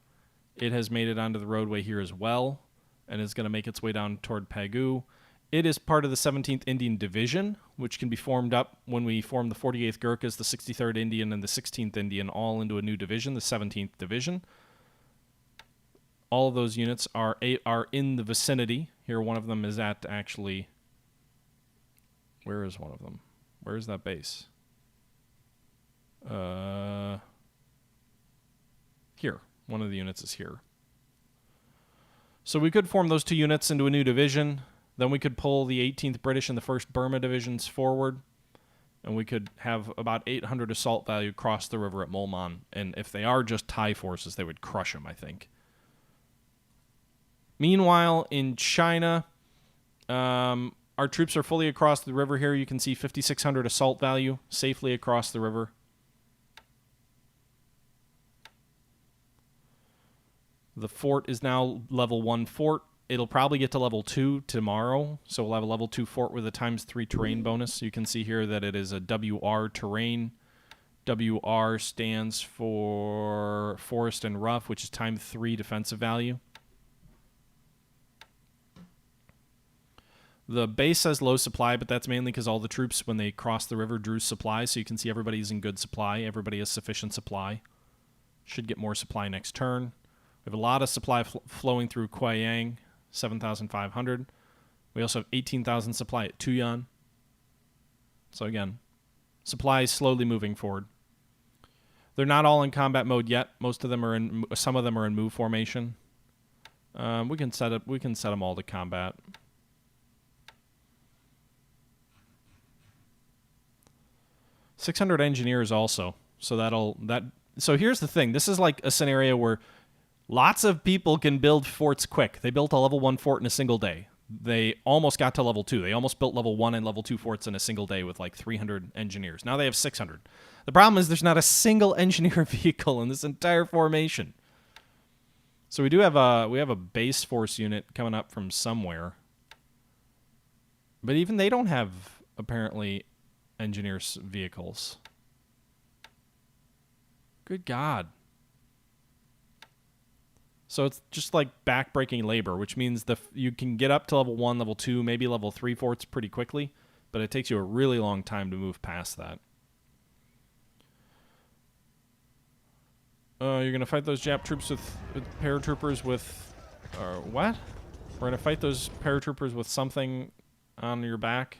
It has made it onto the roadway here as well, and is going to make its way down toward Pegu. It is part of the 17th Indian Division, which can be formed up when we form the 48th Gurkhas, the 63rd Indian, and the 16th Indian all into a new division, the 17th Division. all of those units are in the vicinity. Here, one of them is at actually... Where is one of them? Where is that base? Here. One of the units is here. So we could form those two units into a new division. Then we could pull the 18th British and the 1st Burma divisions forward. And we could have about 800 assault value cross the river at Mulman. And if they are just Thai forces, they would crush them, I think. Meanwhile, in China, our troops are fully across the river here. You can see 5,600 assault value safely across the river. The fort is now level 1 fort. It'll probably get to level 2 tomorrow, so we'll have a level 2 fort with a ×3 terrain bonus. You can see here that it is a WR terrain. WR stands for forest and rough, which is ×3 defensive value. The base has low supply, but that's mainly because all the troops, when they crossed the river, drew supply, so you can see everybody's in good supply. Everybody has sufficient supply. Should get more supply next turn. We have a lot of supply flowing through Kuayang, 7,500. We also have 18,000 supply at Tuyan. So again, supply is slowly moving forward. They're not all in combat mode yet. Most of them are in. Some of them are in move formation. We can set them all to combat. .600 engineers also. So here's the thing. This is like a scenario where lots of people can build forts quick. They built a level 1 fort in a single day. They almost got to level 2. They almost built level 1 and level 2 forts in a single day with like 300 engineers. Now they have 600. The problem is there's not a single engineer vehicle in this entire formation. So we have a base force unit coming up from somewhere. But even they don't have, apparently, engineers vehicles. Good God. So it's just like backbreaking labor, which means you can get up to level 1, level 2, maybe level 3 forts pretty quickly, but it takes you a really long time to move past that. You're going to fight those Jap troops with paratroopers with... what? We're going to fight those paratroopers with something on your back?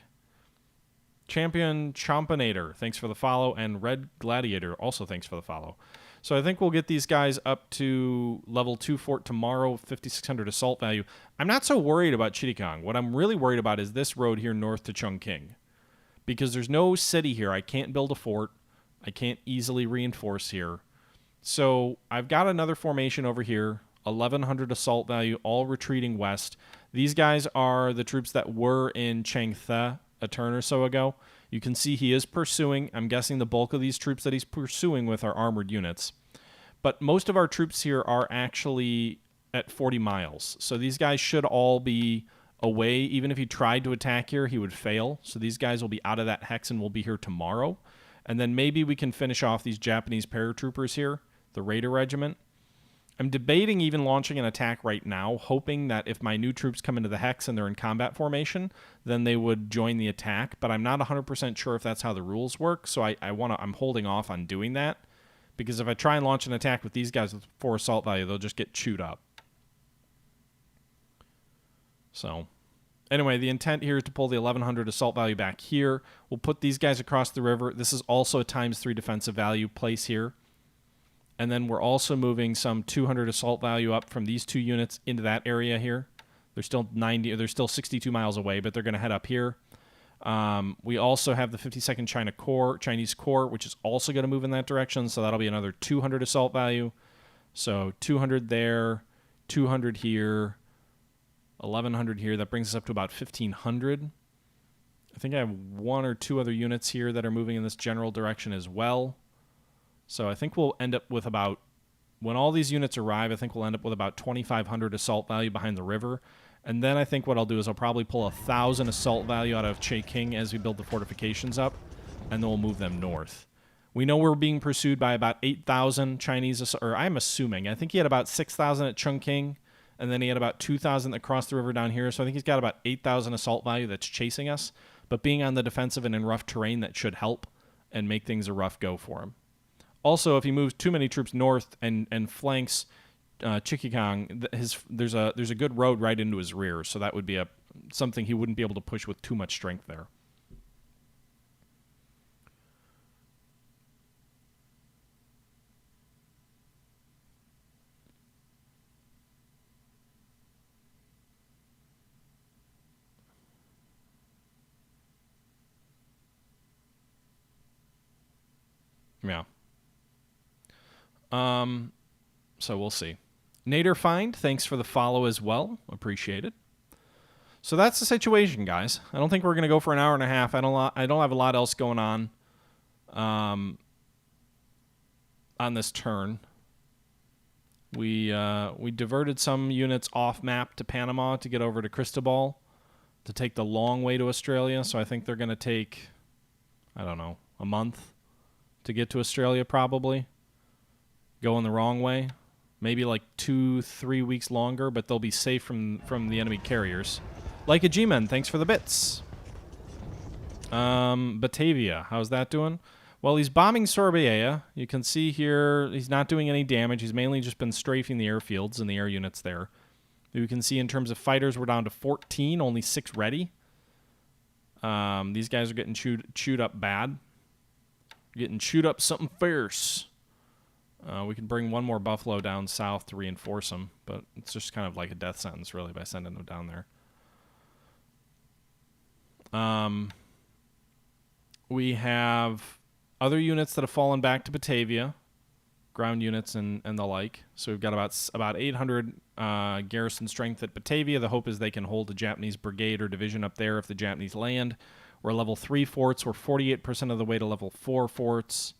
Champion Chompinator, thanks for the follow, and Red Gladiator, also thanks for the follow. So I think we'll get these guys up to level 2 fort tomorrow, 5,600 assault value. I'm not so worried about Chittagong. What I'm really worried about is this road here north to Chongqing. Because there's no city here. I can't build a fort. I can't easily reinforce here. So I've got another formation over here, 1,100 assault value, all retreating west. These guys are the troops that were in Changthe a turn or so ago. You can see he is pursuing. I'm guessing the bulk of these troops that he's pursuing with are armored units. But most of our troops here are actually at 40 miles. So these guys should all be away. Even if he tried to attack here, he would fail. So these guys will be out of that hex and will be here tomorrow. And then maybe we can finish off these Japanese paratroopers here, the Raider Regiment. I'm debating even launching an attack right now, hoping that if my new troops come into the hex and they're in combat formation, then they would join the attack. But I'm not 100% sure if that's how the rules work, so I'm holding off on doing that. Because if I try and launch an attack with these guys with 4 assault value, they'll just get chewed up. So, anyway, the intent here is to pull the 1,100 assault value back here. We'll put these guys across the river. This is also a ×3 defensive value place here. And then we're also moving some 200 assault value up from these 2 units into that area here. They're still 62 miles away, but they're going to head up here. We also have the 52nd Chinese Corps, which is also going to move in that direction. So that'll be another 200 assault value. So 200 there, 200 here, 1,100 here. That brings us up to about 1,500. I think I have 1 or 2 other units here that are moving in this general direction as well. So I think we'll end up with about, when all these units arrive, I think we'll end up with about 2,500 assault value behind the river. And then I think what I'll do is I'll probably pull 1,000 assault value out of Chongqing as we build the fortifications up, and then we'll move them north. We know we're being pursued by about 8,000 Chinese, or I'm assuming. I think he had about 6,000 at Chongqing, and then he had about 2,000 that crossed the river down here. So I think he's got about 8,000 assault value that's chasing us. But being on the defensive and in rough terrain, that should help and make things a rough go for him. Also, if he moves too many troops north and flanks Chikikong, there's a good road right into his rear, so that would be something he wouldn't be able to push with too much strength there. Yeah. So we'll see. Nader Find, thanks for the follow as well. Appreciate it. So that's the situation, guys. I don't think we're going to go for an hour and a half. I don't have a lot else going on this turn. We diverted some units off map to Panama to get over to Cristobal to take the long way to Australia. So I think they're going to take, I don't know, a month to get to Australia probably. Going the wrong way. Maybe like 2-3 weeks longer, but they'll be safe from the enemy carriers. Like a G-Men, thanks for the bits. Batavia, how's that doing? Well, he's bombing Surabaya. You can see here he's not doing any damage. He's mainly just been strafing the airfields and the air units there. You can see in terms of fighters, we're down to 14, only 6 ready. These guys are getting chewed up bad. Getting chewed up something fierce. We can bring one more Buffalo down south to reinforce them, but it's just kind of like a death sentence, really, by sending them down there. We have other units that have fallen back to Batavia, ground units and the like. So we've got about 800 garrison strength at Batavia. The hope is they can hold a Japanese brigade or division up there if the Japanese land. We're level 3 forts. We're 48% of the way to level 4 forts.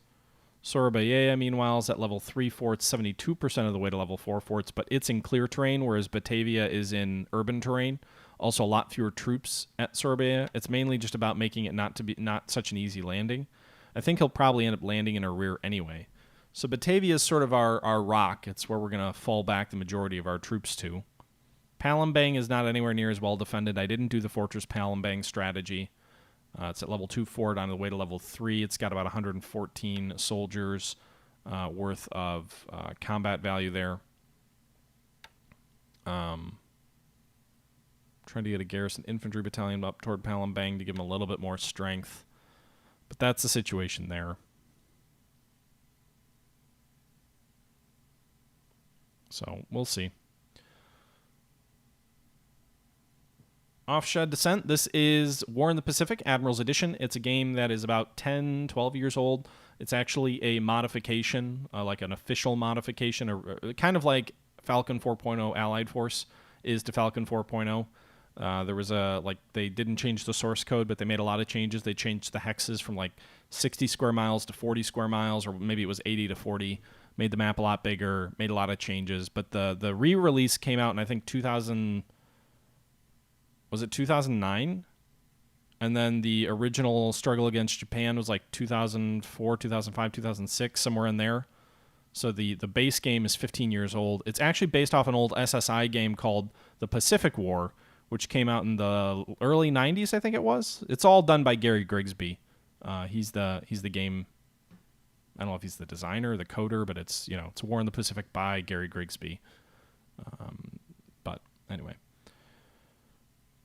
Surabaya, meanwhile, is at level 3 forts, 72% of the way to level 4 forts, but it's in clear terrain, whereas Batavia is in urban terrain. Also, a lot fewer troops at Surabaya. It's mainly just about making it not such an easy landing. I think he'll probably end up landing in our rear anyway. So Batavia is sort of our rock. It's where we're going to fall back the majority of our troops to. Palembang is not anywhere near as well defended. I didn't do the Fortress Palembang strategy. It's at level 2 fort on the way to level 3. It's got about 114 soldiers worth of combat value there. Trying to get a garrison infantry battalion up toward Palembang to give them a little bit more strength. But that's the situation there. So we'll see. Offshed Descent. This is War in the Pacific, Admirals Edition. It's a game that is about 10, 12 years old. It's actually a modification, like an official modification, or kind of like Falcon 4.0 Allied Force is to Falcon 4.0. There was they didn't change the source code, but they made a lot of changes. They changed the hexes from like 60 square miles to 40 square miles, or maybe it was 80 to 40. Made the map a lot bigger, made a lot of changes. But the re-release came out in, I think, 2000... Was it 2009? And then the original Struggle Against Japan was like 2004, 2005, 2006, somewhere in there. So the base game is 15 years old. It's actually based off an old SSI game called The Pacific War, which came out in the early 90s, I think it was. It's all done by Gary Grigsby. He's the game. I don't know if he's the designer or the coder, but it's War in the Pacific by Gary Grigsby. But anyway.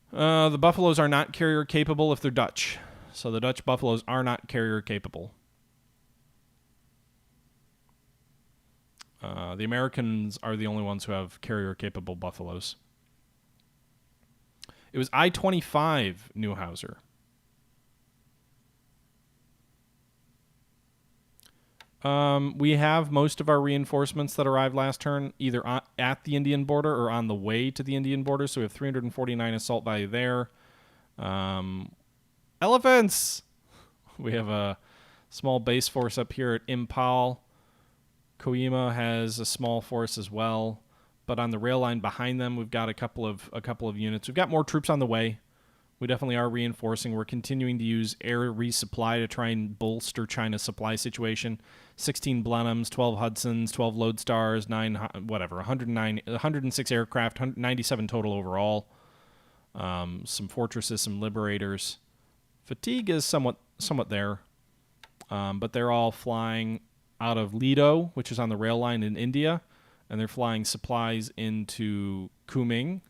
The Buffaloes are not carrier capable if they're Dutch. So the Dutch Buffaloes are not carrier capable. The Americans are the only ones who have carrier capable Buffaloes. It was I-25 Neuhauser. We have most of our reinforcements that arrived last turn either at the Indian border or on the way to the Indian border. So we have 349 assault value there. Elephants! We have a small base force up here at Impal. Koima has a small force as well. But on the rail line behind them, we've got a couple of units. We've got more troops on the way. We definitely are reinforcing. We're continuing to use air resupply to try and bolster China's supply situation. 16 Blenheims, 12 Hudsons, 12 Lodestars, 106 aircraft, 97 total overall. Some fortresses, some liberators. Fatigue is somewhat there, but they're all flying out of Lido, which is on the rail line in India, and they're flying supplies into Kunming,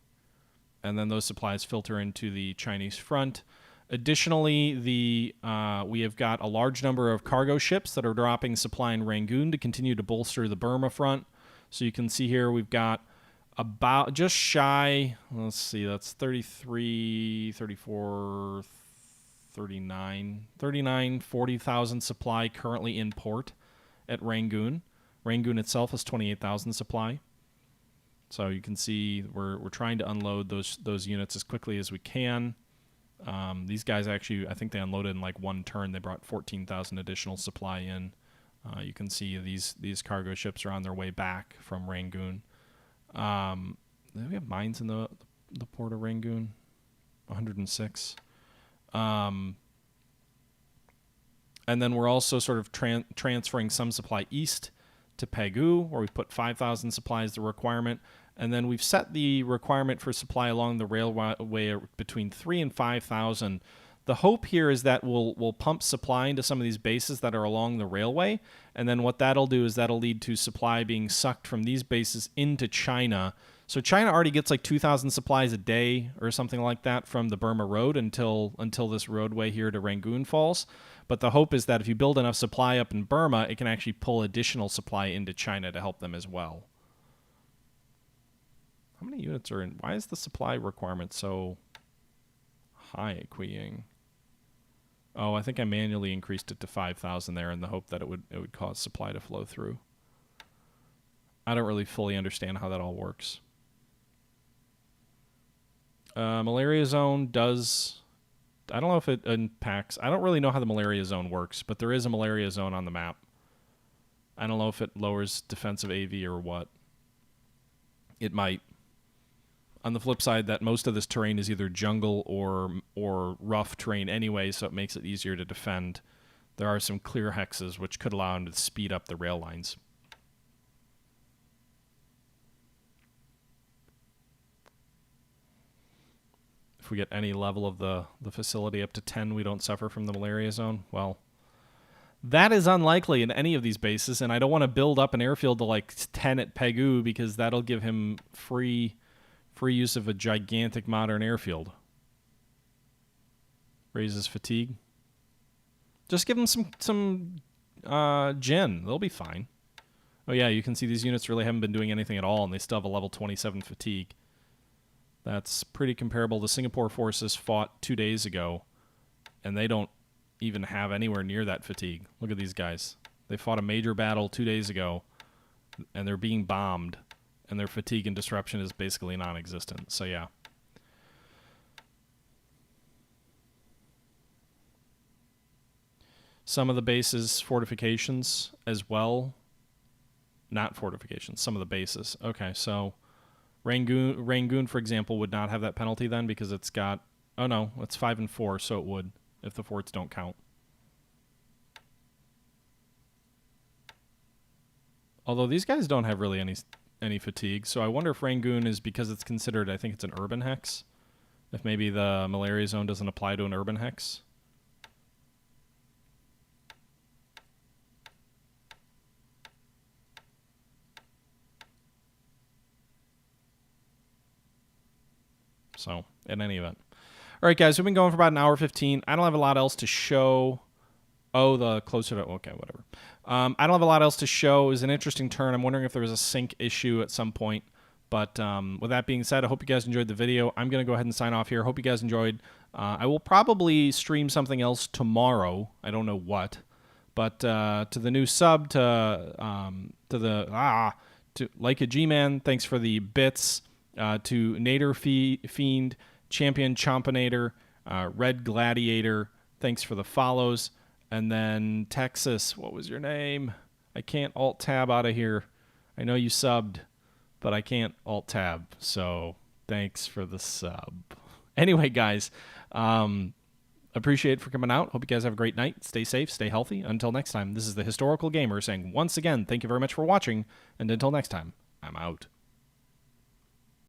and then those supplies filter into the Chinese front. Additionally, we have got a large number of cargo ships that are dropping supply in Rangoon to continue to bolster the Burma front. So you can see here we've got about just shy, let's see, that's 33, 34, 39, 40,000 supply currently in port at Rangoon. Rangoon itself is 28,000 supply. So you can see we're trying to unload those units as quickly as we can. These guys actually, I think they unloaded in like one turn. They brought 14,000 additional supply in. You can see these cargo ships are on their way back from Rangoon. We have mines in the port of Rangoon, 106. And then we're also sort of transferring some supply east to Pegu, where we put 5,000 supplies, the requirement. And then we've set the requirement for supply along the railway between 3,000 and 5,000. The hope here is that we'll pump supply into some of these bases that are along the railway, and then what that'll do is that'll lead to supply being sucked from these bases into China. So China already gets like 2,000 supplies a day or something like that from the Burma Road until this roadway here to Rangoon falls. But the hope is that if you build enough supply up in Burma, it can actually pull additional supply into China to help them as well. How many units are in? Why is the supply requirement so high at Quying? Oh, I think I manually increased it to 5,000 there in the hope that it would cause supply to flow through. I don't really fully understand how that all works. Malaria zone does... I don't know if it impacts... I don't really know how the malaria zone works, but there is a malaria zone on the map. I don't know if it lowers defensive AV or what. It might. On the flip side, that most of this terrain is either jungle or rough terrain anyway, so it makes it easier to defend. There are some clear hexes, which could allow them to speed up the rail lines. If we get any level of the facility up to 10, we don't suffer from the malaria zone. Well, that is unlikely in any of these bases, and I don't want to build up an airfield to like 10 at Pegu because that'll give him free use of a gigantic modern airfield. Raises fatigue. Just give them some gin. They'll be fine. Oh yeah, you can see these units really haven't been doing anything at all, and they still have a level 27 fatigue. That's pretty comparable. The Singapore forces fought 2 days ago, and they don't even have anywhere near that fatigue. Look at these guys. They fought a major battle 2 days ago, and they're being bombed, and their fatigue and disruption is basically non-existent. So yeah. Some of the bases, fortifications as well. Not fortifications, some of the bases. Okay, so Rangoon, for example, would not have that penalty then because it's got... Oh no, it's 5 and 4, so it would if the forts don't count. Although these guys don't have really any fatigue, so I wonder if Rangoon is because it's considered, I think it's an urban hex. If maybe the malaria zone doesn't apply to an urban hex. So, in any event. All right, guys, we've been going for about an hour 15. I don't have a lot else to show. Oh, the closer to... Okay, whatever. I don't have a lot else to show. It was an interesting turn. I'm wondering if there was a sync issue at some point. But with that being said, I hope you guys enjoyed the video. I'm going to go ahead and sign off here. Hope you guys enjoyed. I will probably stream something else tomorrow. I don't know what. But to the new sub, to Like a G-Man, thanks for the bits. To Nader Fiend, Champion Chompinator, Red Gladiator, thanks for the follows. And then Texas, what was your name? I can't Alt-Tab out of here. I know you subbed, but I can't Alt-Tab, so thanks for the sub. Anyway, guys, appreciate it for coming out. Hope you guys have a great night. Stay safe, stay healthy. Until next time, this is the Historical Gamer saying once again, thank you very much for watching, and until next time, I'm out.